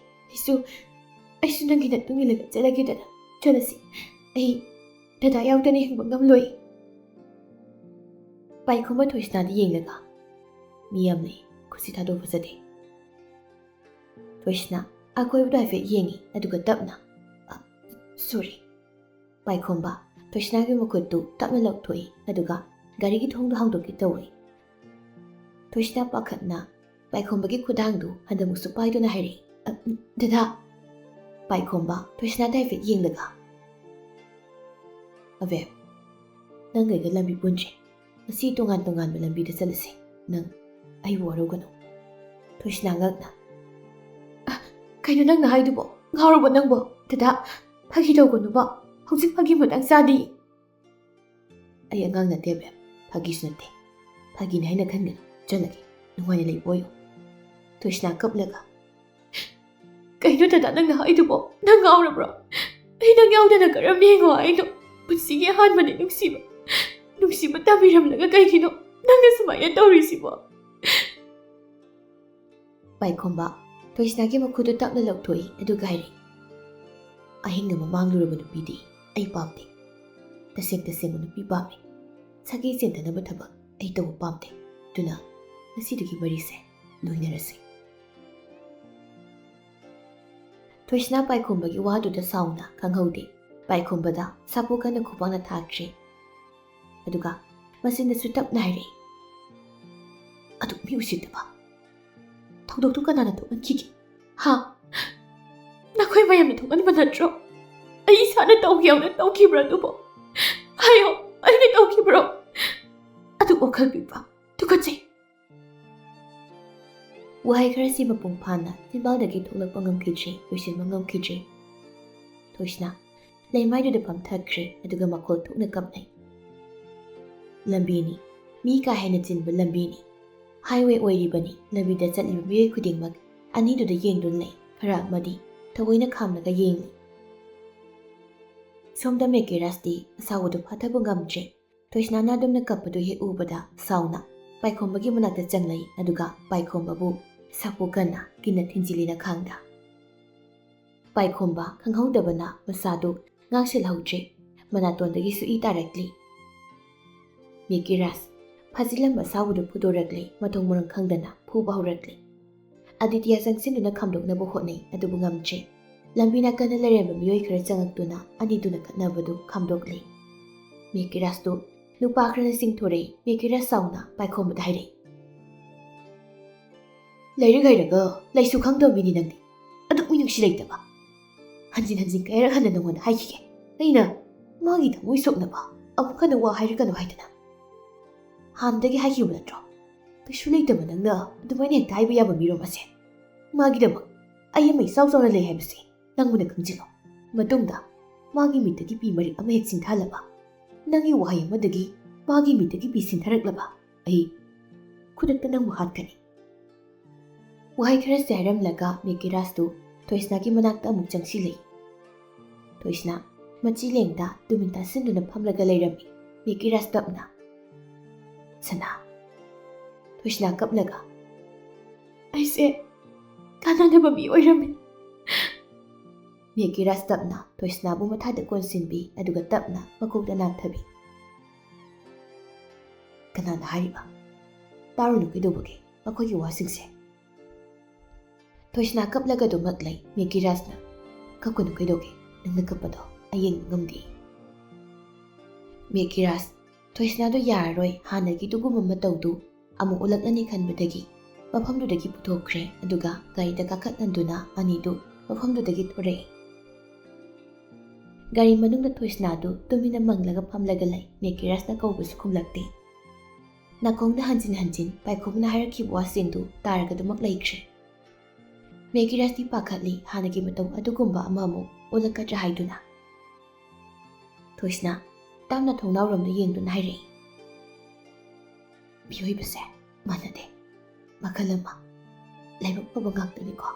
ꯑꯩꯁꯨ ꯅꯪꯒꯤ ꯅꯇꯨꯡ ꯏꯜꯂꯒ ꯆꯠꯂꯒꯦ ꯗꯗꯥ, ꯆꯠꯂꯁꯤ, ꯑꯩ ꯗꯗꯥ ꯌꯥꯎꯗꯅ ꯍꯤꯡꯕ ꯉꯝꯂꯣꯏ꯫ ꯄꯥꯏꯈꯣꯝꯕ ꯊꯣꯏꯁꯅꯥꯗ ꯌꯦꯡꯂꯒ ꯃꯤ ꯌꯥꯝ ꯂꯩ, ꯈꯨꯠꯁꯤ ꯊꯥꯗꯣꯛ ꯐꯖꯗꯦ꯫ ꯊꯣꯏꯁꯅꯥ ꯑꯀꯣꯏꯕꯗ ꯍꯥꯏꯐꯦꯠ ꯌꯦꯡꯉꯤ ꯑꯗꯨꯒ ꯇꯞꯅ ꯁꯣꯔꯤ꯫ ꯄꯥꯏꯈꯣꯝꯕ ꯊꯣꯏꯁꯅꯥꯒꯤ ꯃꯈꯨꯠꯇꯨ ꯇꯞꯅ ꯂꯧꯊꯣꯛꯏ ꯑꯗꯨꯒ ꯒꯥꯔꯤꯒꯤ ꯊꯣꯡꯗꯨ ꯍꯥꯡꯗꯣꯛꯀꯦ ꯇꯧꯏ꯫ ꯊꯣꯏꯁꯅꯥ ꯄꯥꯈꯠꯅ ꯄꯥꯏꯈꯣꯝꯕꯒꯤ ꯈꯨꯗꯥꯡꯗꯨ ꯍꯟꯗꯛꯃꯨꯛꯁꯨ ꯄꯥꯏꯗꯨꯅ ꯍꯥꯏꯔꯛꯏ꯫ ꯗꯗꯥ꯫ ꯄꯥꯏꯈꯣꯝꯕ ꯊꯣꯏꯁꯅꯥꯗ ꯍꯥꯏꯐꯦꯠ ꯌꯦꯡꯂꯒ ꯑꯕꯦꯕ, ꯅꯪ ꯑꯩꯒ ꯂꯝꯕꯤ ꯄꯨꯟꯗ꯭ꯔꯦ, ꯉꯁꯤ ꯇꯣꯉꯥꯟ ꯇꯣꯉꯥꯟꯕ ꯂꯝꯕꯤꯗ ꯆꯠꯂꯁꯤ, ꯅꯪ ꯑꯩꯕꯨ ꯋꯥꯔꯧꯒꯅꯨ꯫ ꯊꯣꯏꯁꯅꯥ ꯉꯛꯅ ꯀꯩꯅꯣ ꯅꯪꯅ ꯍꯥꯏꯗꯨꯕꯣ? ꯉꯥꯎꯔꯕꯣ ꯅꯪꯕꯣ? ꯗꯗꯥ, ꯐꯥꯒꯤ ꯇꯧꯒꯅꯨꯕ, ꯍꯧꯖꯤꯛ ꯐꯥꯒꯤ ꯃꯇꯥꯡ ꯆꯥꯗꯦ꯫ ꯑꯩ ꯑꯉꯥꯡ ꯅꯠꯇꯦ ꯕꯦꯕ, ꯐꯥꯒꯤꯁꯨ ꯅꯠꯇꯦ, ꯐꯥꯒꯤꯅꯤ ꯍꯥꯏꯅ ꯈꯟꯒꯅꯨ, ꯆꯠꯂꯒꯦ, ꯅꯨꯡꯉꯥꯏꯅ ꯂꯩꯕ ꯑꯣꯏꯌꯨ꯫ ꯊꯣꯏꯁꯅꯥ ꯀꯞꯂꯒ ꯀꯩꯅꯣ ꯗꯗꯥ ꯅꯪꯅ ꯍꯥꯏꯗꯨꯕꯣ? ꯅꯪ ꯉꯥꯎꯔꯕ꯭ꯔꯣ? ꯑꯩ ꯅꯪ ꯌꯥꯎꯗꯅ ꯀꯔꯝꯅ ꯍꯤꯡꯉꯣ ꯍꯥꯏꯅꯣ? ꯄꯨꯟꯁꯤꯒꯤ ꯑꯍꯥꯟꯕꯅꯤ ꯅꯨꯡꯁꯤꯕ ꯇꯝꯕꯤꯔꯝꯂꯒ ꯀꯩꯒꯤꯅꯣ ꯅꯪꯅ ꯁꯨꯃꯥꯏꯅ ꯇꯧꯔꯤꯁꯤꯕꯣ? ꯄꯥꯏꯈꯣꯝꯕ ꯊꯣꯏꯁꯅꯥꯒꯤ ꯃꯈꯨꯠꯇꯨ ꯇꯞꯅ ꯂꯧꯊꯣꯛꯏ ꯑꯗꯨꯒ ꯍꯥꯏꯔꯛꯏ꯫ ꯑꯍꯤꯡ ꯑꯃ ꯃꯥꯡꯂꯨꯔꯕ ꯅꯨꯄꯤꯗꯤ ꯑꯩ ꯄꯥꯝꯗꯦ, ꯇꯁꯦꯡ ꯇꯁꯦꯡꯕ ꯅꯨꯄꯤ ꯄꯥꯝꯃꯤ, ꯁꯥꯒꯩ ꯆꯦꯟꯊꯅꯕ ꯊꯕꯛ ꯑꯩ ꯇꯧꯕ ꯄꯥꯝꯗꯦ, ꯑꯗꯨꯅ ꯉꯁꯤꯗꯒꯤ ꯋꯥꯔꯤꯁꯦ ꯂꯣꯏꯅꯔꯁꯤ꯫ ꯊꯣꯏꯁꯅꯥ ꯄꯥꯏꯈꯣꯝꯕꯒꯤ ꯋꯥꯗꯨꯗ ꯁꯥꯎꯅ ꯈꯪꯍꯧꯗꯦ ꯄꯥꯏꯈꯣꯝꯕꯗ ꯁꯥꯄꯣ ꯀꯟꯅ ꯈꯨꯄꯥꯛꯅ ꯊꯥꯈ꯭ꯔꯦ, ꯑꯗꯨꯒ ꯃꯆꯤꯟꯗꯁꯨ ꯇꯞꯅ ꯍꯥꯏꯔꯛꯏ, ꯑꯗꯨꯛ ꯃꯤ ꯎꯁꯤꯠꯇꯕ ꯊꯧꯗꯣꯛꯇꯨ ꯀꯅꯥꯅ ꯊꯣꯛꯍꯟꯈꯤꯒꯦ? ꯍꯥ? ꯅꯈꯣꯏ ꯃꯌꯥꯝꯅ ꯊꯣꯛꯍꯟꯕ ꯅꯠꯇ꯭ꯔꯣ? ꯑꯩ ꯏꯁꯥꯅ ꯇꯧꯈꯤꯕꯅ ꯇꯧꯈꯤꯕ꯭ꯔꯥ ꯑꯗꯨꯕꯨ? ꯍꯥꯏꯌꯣ, ꯑꯩꯅ ꯇꯧꯈꯤꯕ꯭ꯔꯣ? ꯑꯗꯨ ꯋꯥꯈꯜ ꯄꯤꯛꯄ, ꯇꯨꯀꯠꯆꯩ꯫ ꯋꯥꯍꯩ ꯈꯔꯁꯤ ꯃꯄꯨꯡ ꯐꯥꯅ ꯆꯤꯟꯕꯥꯜꯗꯒꯤ ꯊꯣꯛꯂꯛꯄ ꯉꯝꯈꯤꯗ꯭ꯔꯦ, ꯂꯣꯏꯁꯤꯟꯕ ꯉꯝꯈꯤꯗ꯭ꯔꯦ꯫ ꯊꯣꯏꯁꯅꯥ ꯂꯩꯃꯥꯏꯗꯨꯗ ꯐꯝꯊꯈ꯭ꯔꯦ, ꯑꯗꯨꯒ ꯃꯈꯣꯜ ꯊꯣꯛꯅ ꯀꯞꯅꯩ꯫ ꯂꯝꯕꯤꯅꯤ, ꯃꯤ ꯀꯥ ꯍꯦꯟꯅ ꯆꯤꯟꯕ ꯂꯝꯕꯤꯅꯤ, ꯍꯥꯏꯋꯦ ꯑꯣꯏꯔꯤꯕꯅꯤ꯫ ꯂꯝꯕꯤꯗ ꯆꯠꯂꯤꯕ ꯃꯤꯑꯣꯏ ꯈꯨꯗꯤꯡꯃꯛ ꯑꯅꯤꯗꯨꯗ ꯌꯦꯡꯗꯨꯅ ꯂꯩ, ꯈꯔ ꯑꯃꯗꯤ ꯊꯑꯣꯏꯅ ꯈꯥꯝꯂꯒ ꯌꯦꯡꯂꯤ꯫ ꯁꯣꯝꯗ ꯃꯦꯀꯤꯔꯥꯁꯇꯤ ꯑꯁꯥꯎꯕꯗꯨ ꯐꯥꯊꯕ ꯉꯝꯗ꯭ꯔꯦ꯫ ꯊꯣꯏꯁꯅꯥꯅ ꯑꯗꯨꯝꯅ ꯀꯞꯄꯗꯨ ꯍꯦꯛ ꯎꯕꯗ ꯁꯥꯎꯅ ꯄꯥꯏꯈꯣꯝꯕꯒꯤ ꯃꯅꯥꯛꯇ ꯆꯪꯂꯛꯏ, ꯑꯗꯨꯒ ꯄꯥꯏꯈꯣꯝꯕꯕꯨ ꯁꯥꯄꯣ ꯀꯟꯅ ꯀꯤꯟꯅ ꯊꯤꯟꯖꯤꯜꯂꯤ ꯅꯈꯥꯡꯗ꯫ ꯄꯥꯏꯈꯣꯝꯕ ꯈꯪꯍꯧꯗꯕꯅ ꯃꯁꯥꯗꯨ ꯉꯥꯛꯁꯤꯜꯍꯧꯗ꯭ꯔꯦ, ꯃꯅꯥꯇꯣꯟꯗꯒꯤꯁꯨ ꯏ ꯇꯥꯔꯛꯂꯤ꯫ ꯃꯦꯀꯤꯔꯥꯁ ꯐꯥꯖꯤꯜꯂꯝꯕ ꯑꯁꯥꯎꯕꯗꯨ ꯐꯨꯗꯣꯔꯛꯂꯤ, ꯃꯊꯣꯡ ꯃꯔꯝ ꯈꯪꯗꯅ ꯐꯨꯕ ꯍꯧꯔꯛꯂꯤ꯫ ꯑꯗꯤꯇꯤꯌꯥ ꯆꯪꯁꯤꯟꯗꯨꯅ ꯈꯥꯝꯗꯣꯛꯅꯕ ꯍꯣꯠꯅꯩ, ꯑꯗꯨꯕꯨ ꯉꯝꯗ꯭ꯔꯦ꯫ ꯂꯝꯕꯤ ꯅꯥꯀꯟꯗ ꯂꯩꯔꯝꯕ ꯃꯤꯑꯣꯏ ꯈꯔ ꯆꯪꯉꯛꯇꯨꯅ ꯑꯅꯤꯗꯨꯅ ꯈꯠꯅꯕꯗꯨ ꯈꯥꯝꯗꯣꯛꯂꯤ꯫ ꯃꯦꯀꯤꯔꯥꯁꯇꯨ ꯅꯨꯄꯥ ꯈꯔꯅ ꯆꯤꯡꯊꯣꯔꯛꯏ꯫ ꯃꯦꯀꯤꯔꯥꯁ ꯁꯥꯎꯅ ꯄꯥꯏꯈꯣꯝꯕꯗ ꯍꯥꯏꯔꯛꯏ, ꯂꯩꯔꯒ ꯍꯩꯔꯒ ꯂꯩꯁꯨ ꯈꯪꯗꯕ ꯃꯤꯅꯤ ꯅꯪꯗꯤ, ꯑꯗꯨꯛ ꯃꯤꯅꯨꯡꯁꯤ ꯂꯩꯇꯕ꯫ ꯍꯟꯖꯤꯟ ꯍꯟꯖꯤꯟ ꯀꯌꯥꯔꯛ ꯍꯟꯅ ꯅꯉꯣꯟꯗ ꯍꯥꯏꯈꯤꯒꯦ, ꯑꯩꯅ ꯃꯥꯒꯤ ꯊꯃꯣꯏ ꯁꯣꯛꯅꯕ ꯑꯃꯨꯛ ꯍꯟꯅ ꯋꯥ ꯍꯥꯏꯔꯛꯀꯅꯨ ꯍꯥꯏꯗꯅ? ꯍꯥꯟꯅꯗꯒꯤ ꯍꯥꯏꯈꯤꯕ ꯅꯠꯇ꯭ꯔꯣ? ꯀꯩꯁꯨ ꯂꯩꯇꯕ ꯅꯪꯅ ꯑꯗꯨꯃꯥꯏꯅ ꯍꯦꯛꯇ ꯍꯥꯏꯕ ꯌꯥꯕ ꯃꯤꯔꯣ ꯃꯁꯦ? ꯃꯥꯒꯤꯗꯃꯛ ꯑꯩ ꯑꯃ ꯏꯆꯥꯎ ꯆꯥꯎꯅ ꯂꯩ ꯍꯥꯏꯕꯁꯦ ꯅꯪꯕꯨꯅ ꯈꯪꯖꯤꯜꯂꯣ꯫ ꯃꯇꯨꯡꯗ ꯃꯥꯒꯤ ꯃꯤꯠꯇꯒꯤ ꯄꯤ ꯃꯔꯤꯛ ꯑꯃ ꯍꯦꯛ ꯆꯤꯟꯊꯍꯜꯂꯕ, ꯅꯪꯒꯤ ꯋꯥꯍꯩ ꯑꯃꯗꯒꯤ ꯃꯥꯒꯤ ꯃꯤꯠꯇꯒꯤ ꯄꯤ ꯁꯤꯟꯊꯔꯛꯂꯕ, ꯑꯩ ꯈꯨꯗꯛꯇ ꯅꯪꯕꯨ ꯍꯥꯠꯀꯅꯤ꯫ ꯋꯥꯍꯩ ꯈꯔꯁꯦ ꯍꯥꯏꯔꯝꯂꯒ ꯃꯦꯀꯤꯔꯥꯁꯇꯨ ꯊꯣꯏꯁꯅꯥꯒꯤ ꯃꯅꯥꯛꯇ ꯑꯃꯨꯛ ꯆꯪꯁꯤꯜꯂꯤ꯫ ꯊꯣꯏꯁꯅꯥ ꯃꯆꯤ ꯂꯦꯡꯗ ꯇꯨꯃꯤꯟ ꯇꯥꯁꯤꯟꯗꯨꯅ ꯐꯝꯂꯒ ꯂꯩꯔꯝꯃꯤ꯫ ꯃꯦꯀꯤꯔꯥꯁ ꯇꯞꯅ, ꯁꯅꯥ꯫ ꯊꯣꯏꯁꯅꯥ ꯀꯞꯂꯒ, ꯑꯩꯁꯦ ꯀꯥꯟꯅꯗꯕ ꯃꯤ ꯑꯣꯏꯔꯝꯃꯤ꯫ ꯃꯦꯀꯤꯔꯥꯁ ꯇꯞꯅ ꯊꯣꯏꯁꯅꯥꯕꯨ ꯃꯊꯥꯗ ꯀꯣꯟꯁꯤꯟꯕꯤ, ꯑꯗꯨꯒ ꯇꯞꯅ ꯃꯀꯣꯛꯇ ꯅꯥꯟꯊꯕꯤ꯫ ꯀꯅꯥꯅ ꯍꯥꯏꯔꯤꯕ? ꯇꯥꯔꯨꯅꯨ ꯀꯩꯗꯧꯕꯒꯦ ꯑꯩꯈꯣꯏꯒꯤ ꯋꯥꯁꯤꯡꯁꯦ? ꯊꯣꯏꯁꯅꯥ ꯀꯞꯂꯒ ꯑꯗꯨꯃꯛ ꯂꯩ꯫ ꯃꯦꯀꯤꯔꯥꯁꯅ, ꯀꯞꯀꯅꯨ ꯀꯩꯗꯧꯒꯦ, ꯅꯪꯅ ꯀꯞꯄꯗꯣ ꯑꯩ ꯌꯦꯡꯕ ꯉꯝꯗꯦ꯫ ꯃꯦꯀꯤꯔꯥꯁ ꯊꯣꯏꯁꯅꯥꯗꯣ ꯌꯥꯔꯔꯣꯏ ꯍꯥꯟꯅꯒꯤꯗꯨꯒꯨꯝꯕ ꯃꯇꯧꯗꯨ ꯑꯃꯨꯛ ꯎꯠꯂꯛꯂꯅꯤ ꯈꯟꯕꯗꯒꯤ ꯃꯐꯝꯗꯨꯗꯒꯤ ꯄꯨꯊꯣꯛꯈ꯭ꯔꯦ, ꯑꯗꯨꯒ ꯒꯥꯔꯤꯗ ꯀꯥꯈꯠꯍꯟꯗꯨꯅ ꯑꯅꯤꯗꯨ ꯃꯐꯝꯗꯨꯗꯒꯤ ꯊꯣꯔꯛꯏ꯫ ꯒꯥꯔꯤ ꯃꯅꯨꯡꯗ ꯊꯣꯏꯁꯅꯥꯗꯨ ꯇꯨꯃꯤꯟꯅ ꯃꯪꯂꯒ ꯐꯝꯂꯒ ꯂꯩ꯫ ꯃꯦꯀꯤꯔꯥꯁꯅ ꯀꯧꯕꯁꯨ ꯈꯨꯝꯂꯛꯇꯦ꯫ ꯅꯥꯀꯣꯡꯗ ꯍꯟꯖꯤꯟ ꯍꯟꯖꯤꯟ ꯄꯥꯏꯈꯣꯝꯕꯅ ꯍꯥꯏꯔꯛꯈꯤꯕ ꯋꯥꯁꯤꯡꯗꯨ ꯇꯥꯔꯒ ꯑꯗꯨꯃꯛ ꯂꯩꯈ꯭ꯔꯦ꯫ ꯃꯦꯀꯤꯔꯥꯁꯇꯤ ꯄꯥꯈꯠꯂꯤ, ꯍꯥꯟꯅꯒꯤ ꯃꯇꯧ ꯑꯗꯨꯒꯨꯝꯕ ꯑꯃ ꯑꯃꯨꯛ ꯎꯠꯂꯛꯀꯗ꯭ꯔꯥ ꯍꯥꯏꯗꯨꯅ꯫ ꯊꯣꯏꯁꯅꯥ ꯇꯞꯅ ꯊꯣꯡꯅꯥꯎꯔꯣꯝꯗ ꯌꯦꯡꯗꯨꯅ ꯍꯥꯏꯔꯛꯏ, ꯃꯤꯑꯣꯏꯕꯁꯦ ꯃꯥꯟꯅꯗꯦ, ꯃꯈꯜ ꯑꯃ, ꯂꯥꯏꯕꯛ ꯐꯕ ꯉꯥꯛꯇꯅꯤꯀꯣ,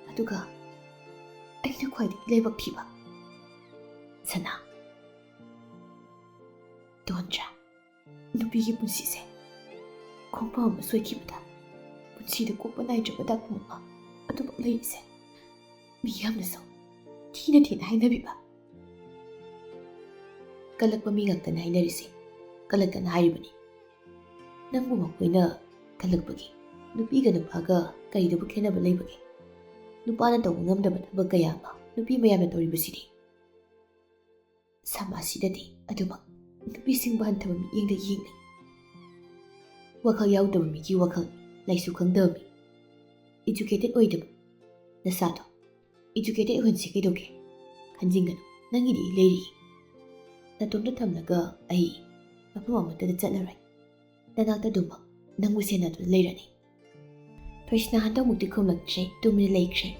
ꯑꯗꯨꯒ ꯑꯩꯅ ꯈ꯭ꯋꯥꯏꯗꯒꯤ ꯂꯥꯏꯕꯛ ꯊꯤꯕ꯫ ꯁꯅꯥ, ꯇꯣꯟꯗ꯭ꯔꯥ, ꯅꯨꯄꯤꯒꯤ ꯄꯨꯟꯁꯤꯁꯦ ꯈꯣꯡꯐꯝ ꯑꯃ ꯁꯣꯏꯈꯤꯕꯗ ꯄꯨꯟꯁꯤꯗ ꯀꯣꯛꯄ ꯅꯥꯏꯗ꯭ꯔꯕ ꯗꯥꯛꯐꯝ ꯑꯃ ꯑꯗꯨꯃꯛ ꯂꯩꯔꯤꯁꯦ ꯃꯤ ꯌꯥꯝꯅꯁꯨ ꯊꯤꯅ ꯊꯤꯅ ꯍꯥꯏꯅꯕꯤꯕ꯫ ꯀꯜꯂꯛꯄ ꯃꯤ ꯉꯥꯛꯇꯅ ꯍꯥꯏꯅꯔꯤꯁꯦ ꯀꯜꯂꯛꯇꯅ ꯍꯥꯏꯔꯤꯕꯅꯤ꯫ ꯅꯪꯕꯨ ꯃꯈꯣꯏꯅ ꯀꯜꯂꯛꯄꯒꯤ ꯅꯨꯄꯤꯒ ꯅꯨꯄꯥꯒ ꯀꯔꯤꯗꯕꯨ ꯈꯦꯠꯅꯕ ꯂꯩꯕꯒꯦ? ꯅꯨꯄꯥꯅ ꯇꯧꯕ ꯉꯝꯗꯕ ꯊꯕꯛ ꯀꯌꯥ ꯑꯃ ꯅꯨꯄꯤ ꯃꯌꯥꯝꯅ ꯇꯧꯔꯤꯕꯁꯤꯗꯤ꯫ ꯁꯃꯥꯖꯁꯤꯗꯗꯤ ꯑꯗꯨꯃꯛ ꯅꯨꯄꯤꯁꯤꯡꯕꯨ ꯍꯟꯊꯕ ꯃꯤꯠꯌꯦꯡꯗ ꯌꯦꯡꯅꯩ꯫ ꯋꯥꯈꯜ ꯌꯥꯎꯗꯕ ꯃꯤꯒꯤ ꯋꯥꯈꯜ, ꯂꯥꯏꯁꯨ ꯈꯪꯗꯕ ꯃꯤ, ꯏꯖꯨꯀꯦꯇꯦꯠ ꯑꯣꯏꯗꯕ ꯅꯁꯥꯗꯣ ꯏꯖꯨꯀꯦꯇꯦꯠ ꯑꯣꯏꯍꯟꯁꯤ ꯀꯩꯗꯧꯒꯦ? ꯈꯟꯖꯤꯟꯒꯅꯨ, ꯅꯪꯒꯤꯗꯤ ꯑꯩ ꯂꯩꯔꯤ꯫ ꯅꯇꯣꯝꯇ ꯊꯝꯂꯒ ꯑꯩ ꯃꯐꯝ ꯑꯃꯠꯇꯗ ꯆꯠꯂꯔꯣꯏ, ꯅꯅꯥꯛꯇ ꯑꯗꯨꯃꯛ ꯅꯪꯕꯨ ꯁꯦꯟꯅꯗꯨꯅ ꯂꯩꯔꯅꯤ꯫ ꯊꯣꯏꯁꯅꯥ ꯍꯟꯗꯛꯃꯨꯛꯇꯤ ꯈꯨꯝꯂꯛꯇ꯭ꯔꯦ, ꯇꯨꯃꯤꯟꯅ ꯂꯩꯈ꯭ꯔꯦ꯫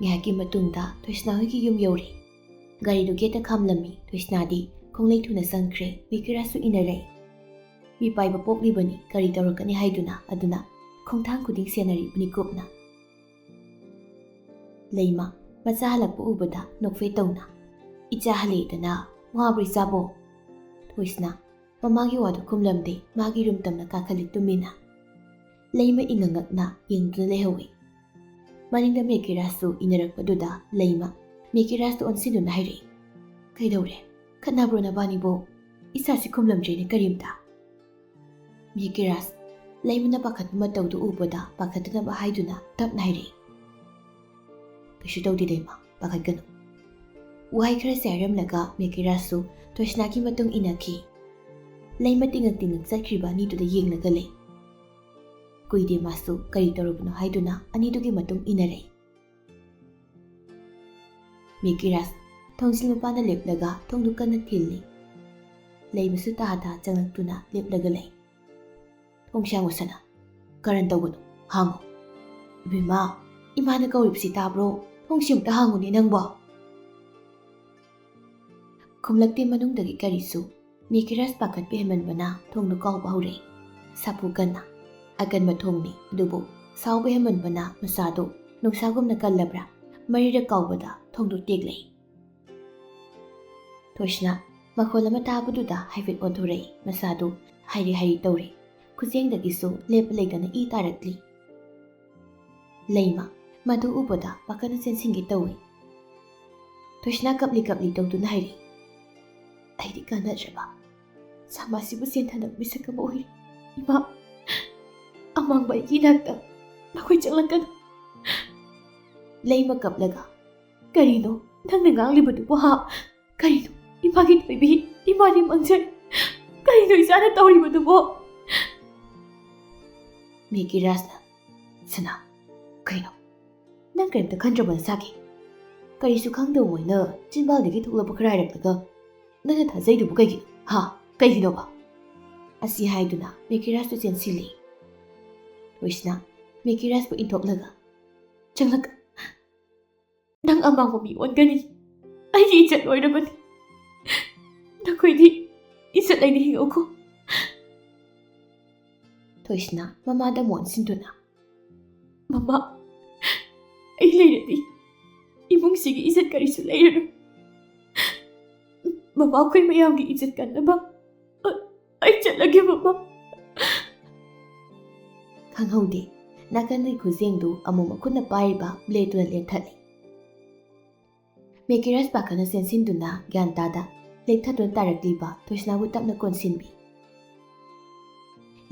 ꯉꯥꯏꯍꯥꯛꯀꯤ ꯃꯇꯨꯡꯗ ꯊꯣꯏꯁꯅꯥ ꯍꯣꯏꯒꯤ ꯌꯨꯝ ꯌꯧꯔꯦ꯫ ꯒꯥꯔꯤꯗꯨ ꯒꯦꯠꯇ ꯈꯥꯝꯂꯝꯃꯤ꯫ ꯊꯣꯏꯁꯅꯥꯗꯤ ꯈꯣꯡꯂꯩ ꯊꯨꯅ ꯆꯪꯈ꯭ꯔꯦ꯫ ꯃꯦꯀꯤꯔꯥꯁꯁꯨ ꯏꯟꯅꯔꯛꯏ꯫ ꯃꯤ ꯄꯥꯏꯕ ꯄꯣꯛꯂꯤꯕꯅꯤ, ꯀꯔꯤ ꯇꯧꯔꯛꯀꯅꯤ ꯍꯥꯏꯗꯨꯅ, ꯑꯗꯨꯅ ꯈꯣꯡꯊꯥꯡ ꯈꯨꯗꯤꯡ ꯁꯦꯟꯅꯔꯤꯕꯅꯤ ꯀꯨꯞꯅ꯫ ꯂꯩꯃ ꯃꯆꯥ ꯍꯜꯂꯛꯄ ꯎꯕꯗ ꯅꯣꯛꯐꯦꯠ ꯇꯧꯅ, ꯏꯆꯥ ꯍꯜꯂꯛꯏꯗꯅ, ꯋꯥꯕ꯭ꯔ ꯏꯆꯥꯕꯣ? ꯊꯣꯏꯁꯅꯥ ꯃꯃꯥꯒꯤ ꯋꯥꯗꯨ ꯈꯨꯝꯂꯝꯗꯦ, ꯃꯥꯒꯤ ꯔꯨꯝ ꯇꯝꯅ ꯀꯥꯈꯠꯂꯤ ꯇꯨꯃꯤꯟꯅ꯫ ꯂꯩꯃ ꯏꯉꯛꯉꯛꯅ ꯌꯦꯡꯗꯨꯅ ꯂꯩꯍꯧꯏ꯫ ꯃꯅꯤꯡꯗ ꯃꯦꯀꯤꯔꯥꯁꯁꯨ ꯏꯟꯅꯔꯛꯄꯗꯨꯗ ꯂꯩꯃ ꯃꯦꯀꯤꯔꯥꯁꯇ ꯑꯣꯟꯁꯤꯟꯗꯨꯅ ꯍꯥꯏꯔꯛꯏ, ꯀꯩꯗꯧꯔꯦ? ꯈꯠꯅꯕ꯭ꯔꯣ ꯅꯕꯥꯅꯤꯕꯣ? ꯏꯁꯥꯁꯤ ꯈꯨꯝꯂꯝꯗ꯭ꯔꯦꯅꯦ ꯀꯔꯤꯝꯇ꯫ ꯃꯦꯀꯤꯔꯥꯁ ꯂꯩꯃꯅ ꯄꯥꯈꯠꯄ ꯃꯇꯧꯗꯨ ꯎꯕꯗ ꯄꯥꯈꯠꯇꯅꯕ ꯍꯥꯏꯗꯨꯅ ꯇꯞꯅ ꯍꯥꯏꯔꯛꯏ꯫ ꯀꯩꯁꯨ ꯇꯧꯗꯦ ꯂꯩꯃ, ꯄꯥꯈꯠꯀꯅꯨ꯫ ꯋꯥꯍꯩ ꯈꯔꯁꯦ ꯍꯥꯏꯔꯝꯂꯒ ꯃꯦꯀꯤꯔꯥꯁꯁꯨ ꯊꯣꯏꯁꯅꯥꯒꯤ ꯃꯇꯨꯡ ꯏꯟꯅꯈꯤ꯫ ꯂꯩꯃ ꯇꯤꯡꯉꯛ ꯇꯤꯡꯉꯛ ꯆꯠꯈ꯭ꯔꯤꯕ ꯑꯅꯤꯗꯨꯗ ꯌꯦꯡꯂꯒ ꯂꯩ꯫ ꯀꯨꯏꯗꯦ ꯃꯥꯁꯨ ꯀꯔꯤ ꯇꯧꯔꯕꯅꯣ ꯍꯥꯏꯗꯨꯅ ꯑꯅꯤꯗꯨꯒꯤ ꯃꯇꯨꯡ ꯏꯟꯅꯔꯛꯏ꯫ ꯃꯦꯀꯤꯔꯥꯁ ꯊꯣꯡꯖꯤꯜ ꯃꯄꯥꯟꯗ ꯂꯦꯞꯂꯒ ꯊꯣꯡꯗꯨ ꯀꯟꯅ ꯊꯤꯜꯂꯤ꯫ ꯂꯩꯃꯁꯨ ꯇꯥ ꯆꯪꯂꯛꯇꯨꯅ ꯂꯦꯞꯂꯒ ꯂꯩ꯫ ꯊꯣꯡꯁꯦ ꯍꯥꯡꯉꯣꯁꯅ, ꯀꯔꯟ ꯇꯧꯒꯅꯨ, ꯍꯥꯡꯉꯣ꯫ ꯏꯕꯦꯝꯃ, ꯏꯃꯥꯅ ꯀꯧꯔꯤꯕꯁꯤ ꯇꯥꯕ꯭ꯔꯣ? ꯊꯣꯡꯁꯤ ꯑꯃꯨꯛꯇ ꯍꯥꯡꯉꯨꯅꯦ ꯅꯪꯕꯣ꯫ ꯈꯨꯝꯂꯛꯇꯦ ꯃꯅꯨꯡꯗꯒꯤ ꯀꯔꯤꯁꯨ꯫ ꯃꯦꯀꯤꯔꯥꯁ ꯄꯥꯈꯠꯄ ꯍꯦꯟꯃꯟꯕꯅ ꯊꯣꯡꯗꯨ ꯀꯥꯎꯕ ꯍꯧꯔꯛꯏ꯫ ꯁꯥꯐꯨ ꯀꯟꯅ ꯑꯀꯟꯕ ꯊꯣꯡꯅꯤ, ꯑꯗꯨꯕꯨ ꯁꯥꯎꯕ ꯍꯦꯟꯃꯟꯕꯅ ꯃꯁꯥꯗꯨ ꯅꯨꯡꯁꯥꯒꯨꯝꯅ ꯀꯜꯂꯕ꯭ꯔꯥ ꯃꯔꯤꯔꯛ ꯀꯥꯎꯕꯗ ꯊꯣꯡꯗꯨ ꯇꯦꯛꯂꯛꯏ꯫ ꯊꯣꯏꯁꯅꯥ ꯃꯈꯣꯜ ꯑꯃ ꯇꯥꯕꯗꯨꯗ ꯍꯥꯏꯐꯦꯠ ꯑꯣꯟꯊꯣꯔꯛꯏ꯫ ꯃꯁꯥꯗꯨ ꯍꯥꯏꯔꯤ ꯍꯥꯏꯔꯤ ꯇꯧꯔꯤ꯫ ꯈꯨꯖꯦꯡꯗꯒꯤꯁꯨ ꯂꯦꯞꯄ ꯂꯩꯇꯅ ꯏ ꯇꯥꯔꯛꯂꯤ꯫ ꯂꯩꯃ ꯃꯗꯨ ꯎꯕꯗ ꯄꯥꯈꯠꯅ ꯆꯦꯟꯁꯤꯟꯒꯦ ꯇꯧꯏ꯫ ꯊꯣꯏꯁꯅꯥ ꯀꯞꯂꯤ ꯀꯞꯂꯤ ꯇꯧꯗꯨꯅ ꯍꯥꯏꯔꯤ, ꯑꯩꯗꯤ ꯀꯥꯟꯅꯗ꯭ꯔꯕ ꯁꯃꯥꯁꯤꯕꯨ ꯆꯦꯟꯊꯅꯕ ꯃꯤꯁꯛ ꯑꯃ ꯑꯣꯏꯔꯤ꯫ ꯏꯃꯥ, ꯑꯃꯥꯡꯕ ꯑꯩꯒꯤ ꯏꯅꯥꯛꯇ ꯅꯈꯣꯏ ꯆꯪꯂꯛꯀꯅꯨ꯫ ꯂꯩꯃ ꯀꯞꯂꯒ, ꯀꯔꯤꯅꯣ ꯅꯪꯅ ꯉꯥꯡꯂꯤꯕꯗꯨꯕꯨ ꯍꯥ? ꯀꯔꯤꯅꯣ ꯏꯃꯥꯒꯤ ꯊꯣꯏꯕꯤ, ꯏꯃꯥꯗꯤ ꯃꯥꯡꯖꯔꯦ, ꯀꯔꯤꯅꯣ ꯏꯆꯥꯅ ꯇꯧꯔꯤꯕꯗꯨꯕꯣ? ꯃꯦꯀꯤꯔꯥꯁꯅ, ꯁꯅꯥ, ꯀꯩꯅꯣ ꯅꯪ ꯀꯔꯤꯝꯇ ꯈꯟꯗ꯭ꯔꯕ ꯅꯁꯥꯒꯤ? ꯀꯔꯤꯁꯨ ꯈꯪꯗꯕ ꯃꯣꯏꯅ ꯆꯤꯟꯕꯥꯜꯗꯒꯤ ꯊꯣꯛꯂꯛꯄ ꯈꯔ ꯍꯥꯏꯔꯛꯂꯒ ꯅꯪꯅ ꯊꯥꯖꯩꯗꯨꯕꯨ ꯀꯩꯒꯤꯅꯣ ꯍꯥ? ꯀꯩꯒꯤꯅꯣꯕ? ꯑꯁꯤ ꯍꯥꯏꯗꯨꯅ ꯃꯦꯀꯤꯔꯥꯁꯇꯨ ꯆꯦꯟꯁꯤꯜꯂꯤ꯫ ꯊꯣꯏꯁꯅꯥ ꯃꯦꯀꯤꯔꯥꯁꯄꯨ ꯏꯟꯊꯣꯛꯂꯒ, ꯆꯪꯂꯛꯀ, ꯅꯪ ꯑꯃꯥꯡꯕ ꯃꯤ ꯑꯣꯟꯒꯅꯤ, ꯑꯩꯒꯤ ꯏꯖꯠ ꯂꯣꯏꯔꯕꯅꯤ, ꯅꯈꯣꯏꯗꯤ ꯏꯖꯠ ꯂꯩꯅ ꯍꯤꯡꯉꯨꯀꯣ꯫ ꯊꯣꯏꯁꯅꯥ ꯃꯃꯥꯗ ꯃꯣꯟꯁꯤꯟꯗꯨꯅ, ꯃꯃꯥ, ꯑꯩ ꯂꯩꯔꯗꯤ ꯏꯃꯨꯡꯁꯤꯒꯤ ꯏꯖꯠ ꯀꯔꯤꯁꯨ ꯂꯩꯔꯔꯣꯏ꯫ ꯃꯃꯥ ꯑꯩꯈꯣꯏ ꯃꯌꯥꯝꯒꯤ ꯏꯖꯠ ꯀꯟꯅꯕ ꯑꯩ ꯆꯠꯂꯒꯦ ꯃꯃꯥ꯫ ꯈꯪꯍꯧꯗꯦ ꯅꯥꯀꯟꯗꯒꯤ ꯈꯨꯖꯦꯡꯗꯨ ꯑꯃꯨꯛ ꯃꯈꯨꯠꯅ ꯄꯥꯏꯔꯤꯕ ꯕ꯭ꯂꯦꯗꯨꯅ ꯂꯦꯟꯊꯠꯂꯤ꯫ ꯃꯦꯀꯤꯔꯥꯁ ꯄꯥꯈꯠꯅ ꯆꯦꯟꯁꯤꯟꯗꯨꯅ ꯒ꯭ꯌꯥꯟ ꯇꯥꯗ ꯂꯦꯛꯊꯗꯨꯅ ꯇꯥꯔꯛꯂꯤꯕ ꯊꯣꯏꯁꯅꯥꯕꯨ ꯇꯞꯅ ꯀꯣꯟꯁꯤꯟꯕꯤ꯫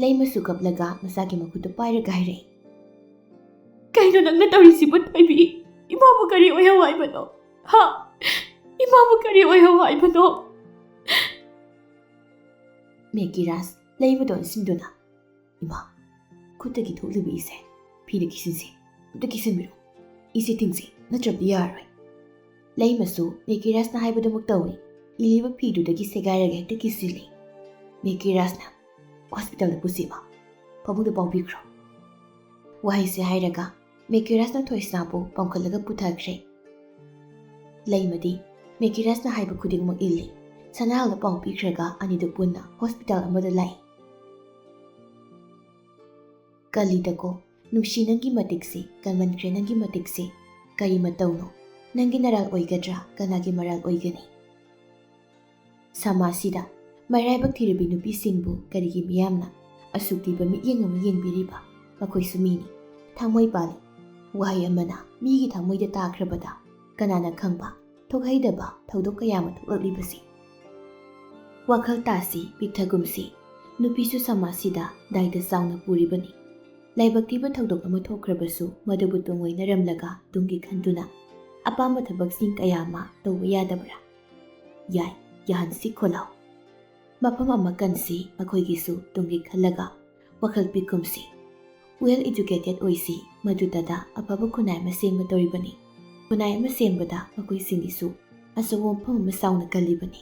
ꯂꯩꯃꯁꯨ ꯀꯞꯂꯒ ꯃꯁꯥꯒꯤ ꯃꯈꯨꯠꯇꯨ ꯄꯥꯏꯔꯒ ꯍꯥꯏꯔꯛꯏ, ꯀꯩꯅꯣ ꯅꯪꯅ ꯇꯧꯔꯤꯁꯤꯕꯨ ꯊꯣꯏꯕꯤ? ꯏꯃꯥꯕꯨ ꯀꯔꯤ ꯑꯣꯏꯍꯧ ꯍꯥꯏꯕꯅꯣ ꯍꯥ? ꯏꯃꯥꯕꯨ ꯀꯔꯤ ꯑꯣꯏꯍꯧ ꯍꯥꯏꯕꯅꯣ? ꯃꯦꯀꯤꯔꯥꯁ ꯂꯩꯃꯗ ꯑꯣꯟꯁꯤꯟꯗꯨꯅ, ꯏꯃꯥ, ꯈꯨꯠꯇꯒꯤ ꯊꯣꯛꯂꯤꯕ ꯏꯁꯦ ꯐꯤꯗ ꯀꯤꯁꯤꯟꯁꯦ, ꯑꯝꯇ ꯀꯤꯁꯤꯟꯕꯤꯔꯣ, ꯏꯁꯦ ꯇꯤꯡꯁꯦ, ꯅꯠꯇ꯭ꯔꯕꯗꯤ ꯌꯥꯔꯔꯣꯏ꯫ ꯂꯩꯃꯁꯨ ꯃꯦꯀꯤꯔꯥꯁꯅ ꯍꯥꯏꯕꯗꯨꯃꯛ ꯇꯧꯏ꯫ ꯏꯂꯤꯕ ꯐꯤꯗꯨꯗꯒꯤ ꯁꯦꯒꯥꯏꯔꯒ ꯍꯦꯛꯇ ꯀꯤꯁꯤꯜꯂꯤ꯫ ꯃꯦꯀꯤꯔꯥꯁꯅ, ꯍꯣꯁꯄꯤꯇꯥꯜꯗ ꯄꯨꯁꯤꯕ, ꯐꯃꯨꯡꯗ ꯄꯥꯎꯕꯤꯈ꯭ꯔꯣ꯫ ꯋꯥꯍꯩꯁꯦ ꯍꯥꯏꯔꯒ ꯃꯦꯀꯤꯔꯥꯁꯅ ꯊꯣꯏꯁꯅꯥꯕꯨ ꯄꯥꯡꯈꯠꯂꯒ ꯄꯨꯊꯈ꯭ꯔꯦ꯫ ꯂꯩꯃꯗꯤ ꯃꯦꯀꯤꯔꯥꯁꯅ ꯍꯥꯏꯕ ꯈꯨꯗꯤꯡꯃꯛ ꯏꯜꯂꯤ꯫ ꯁꯅꯥꯍꯜꯗ ꯄꯥꯎ ꯄꯤꯈ꯭ꯔꯒ ꯑꯅꯤꯗꯨ ꯄꯨꯟꯅ ꯍꯣꯁꯄꯤꯇꯥꯜ ꯑꯃꯗ ꯂꯥꯛꯏ꯫ ꯀꯜꯂꯤꯗꯀꯣ ꯅꯨꯡꯁꯤ ꯅꯪꯒꯤ ꯃꯇꯤꯛꯁꯤ, ꯀꯟꯃꯟꯈ꯭ꯔꯦ ꯅꯪꯒꯤ ꯃꯇꯤꯛꯁꯤ, ꯀꯔꯤ ꯃꯇꯧꯅꯣ? ꯅꯪꯒꯤ ꯅꯔꯥꯜ ꯑꯣꯏꯒꯗ꯭ꯔꯥ, ꯀꯅꯥꯒꯤ ꯃꯔꯥꯜ ꯑꯣꯏꯒꯅꯤ? ꯁꯃꯥꯖꯁꯤꯗ ꯃꯔꯥꯏꯕꯛ ꯊꯤꯔꯕꯤ ꯅꯨꯄꯤꯁꯤꯡꯕꯨ ꯀꯔꯤꯒꯤ ꯃꯤꯌꯥꯝꯅ ꯑꯁꯨꯛ ꯊꯤꯕ ꯃꯤꯠꯌꯦꯡ ꯑꯃ ꯌꯦꯡꯕꯤꯔꯤꯕ? ꯃꯈꯣꯏꯁꯨ ꯃꯤꯅꯤ, ꯊꯃꯣꯏ ꯄꯥꯜꯂꯤ꯫ ꯋꯥꯍꯩ ꯑꯃꯅ ꯃꯤꯒꯤ ꯊꯃꯣꯏꯗ ꯇꯥꯈ꯭ꯔꯕꯗ ꯀꯅꯥꯅ ꯈꯪꯕ ꯊꯣꯛꯍꯩꯗꯕ ꯊꯧꯗꯣꯛ ꯀꯌꯥ ꯑꯃ ꯊꯣꯛꯂꯛꯂꯤꯕꯁꯤ꯫ ꯋꯥꯈꯜ ꯇꯥꯁꯤ, ꯄꯤꯛꯊꯒꯨꯝꯁꯤ꯫ ꯅꯨꯄꯤꯁꯨ ꯁꯃꯥꯖꯁꯤꯗ ꯗꯥꯏꯇ ꯆꯥꯎꯅ ꯄꯨꯔꯤꯕꯅꯤ꯫ ꯂꯥꯏꯕꯛ ꯊꯤꯕ ꯊꯧꯗꯣꯛ ꯑꯃ ꯊꯣꯛꯈ꯭ꯔꯕꯁꯨ ꯃꯗꯨꯕꯨ ꯇꯨꯡꯑꯣꯏꯅꯔꯝꯂꯒ ꯇꯨꯡꯒꯤ ꯈꯟꯗꯨꯅ ꯑꯄꯥꯝꯕ ꯊꯕꯛꯁꯤꯡ ꯀꯌꯥ ꯑꯃ ꯇꯧꯕ ꯌꯥꯗꯕ꯭ꯔꯥ? ꯌꯥꯏ, ꯌꯥꯍꯟꯁꯤ ꯈꯣꯜꯂꯥꯎ꯫ ꯃꯐꯝ ꯑꯃ ꯀꯟꯁꯤ, ꯃꯈꯣꯏꯒꯤꯁꯨ ꯇꯨꯡꯒꯤ ꯈꯜꯂꯒ ꯋꯥꯈꯜ ꯄꯤꯛꯀꯨꯝꯁꯤ꯫ ꯋꯦꯜ ꯏꯗꯨꯀꯦꯇꯦꯠ ꯑꯣꯏꯁꯤ, ꯃꯗꯨꯗ ꯑꯐꯕ ꯈꯨꯟꯅꯥꯏ ꯑꯃ ꯁꯦꯝꯕ ꯇꯧꯔꯤꯕꯅꯤ꯫ ꯈꯨꯟꯅꯥꯏ ꯑꯃ ꯁꯦꯝꯕꯗ ꯃꯈꯣꯏꯁꯤꯡꯒꯤꯁꯨ ꯑꯆꯧꯕ ꯃꯐꯝ ꯑꯃ ꯆꯥꯎꯅ ꯀꯜꯂꯤꯕꯅꯤ꯫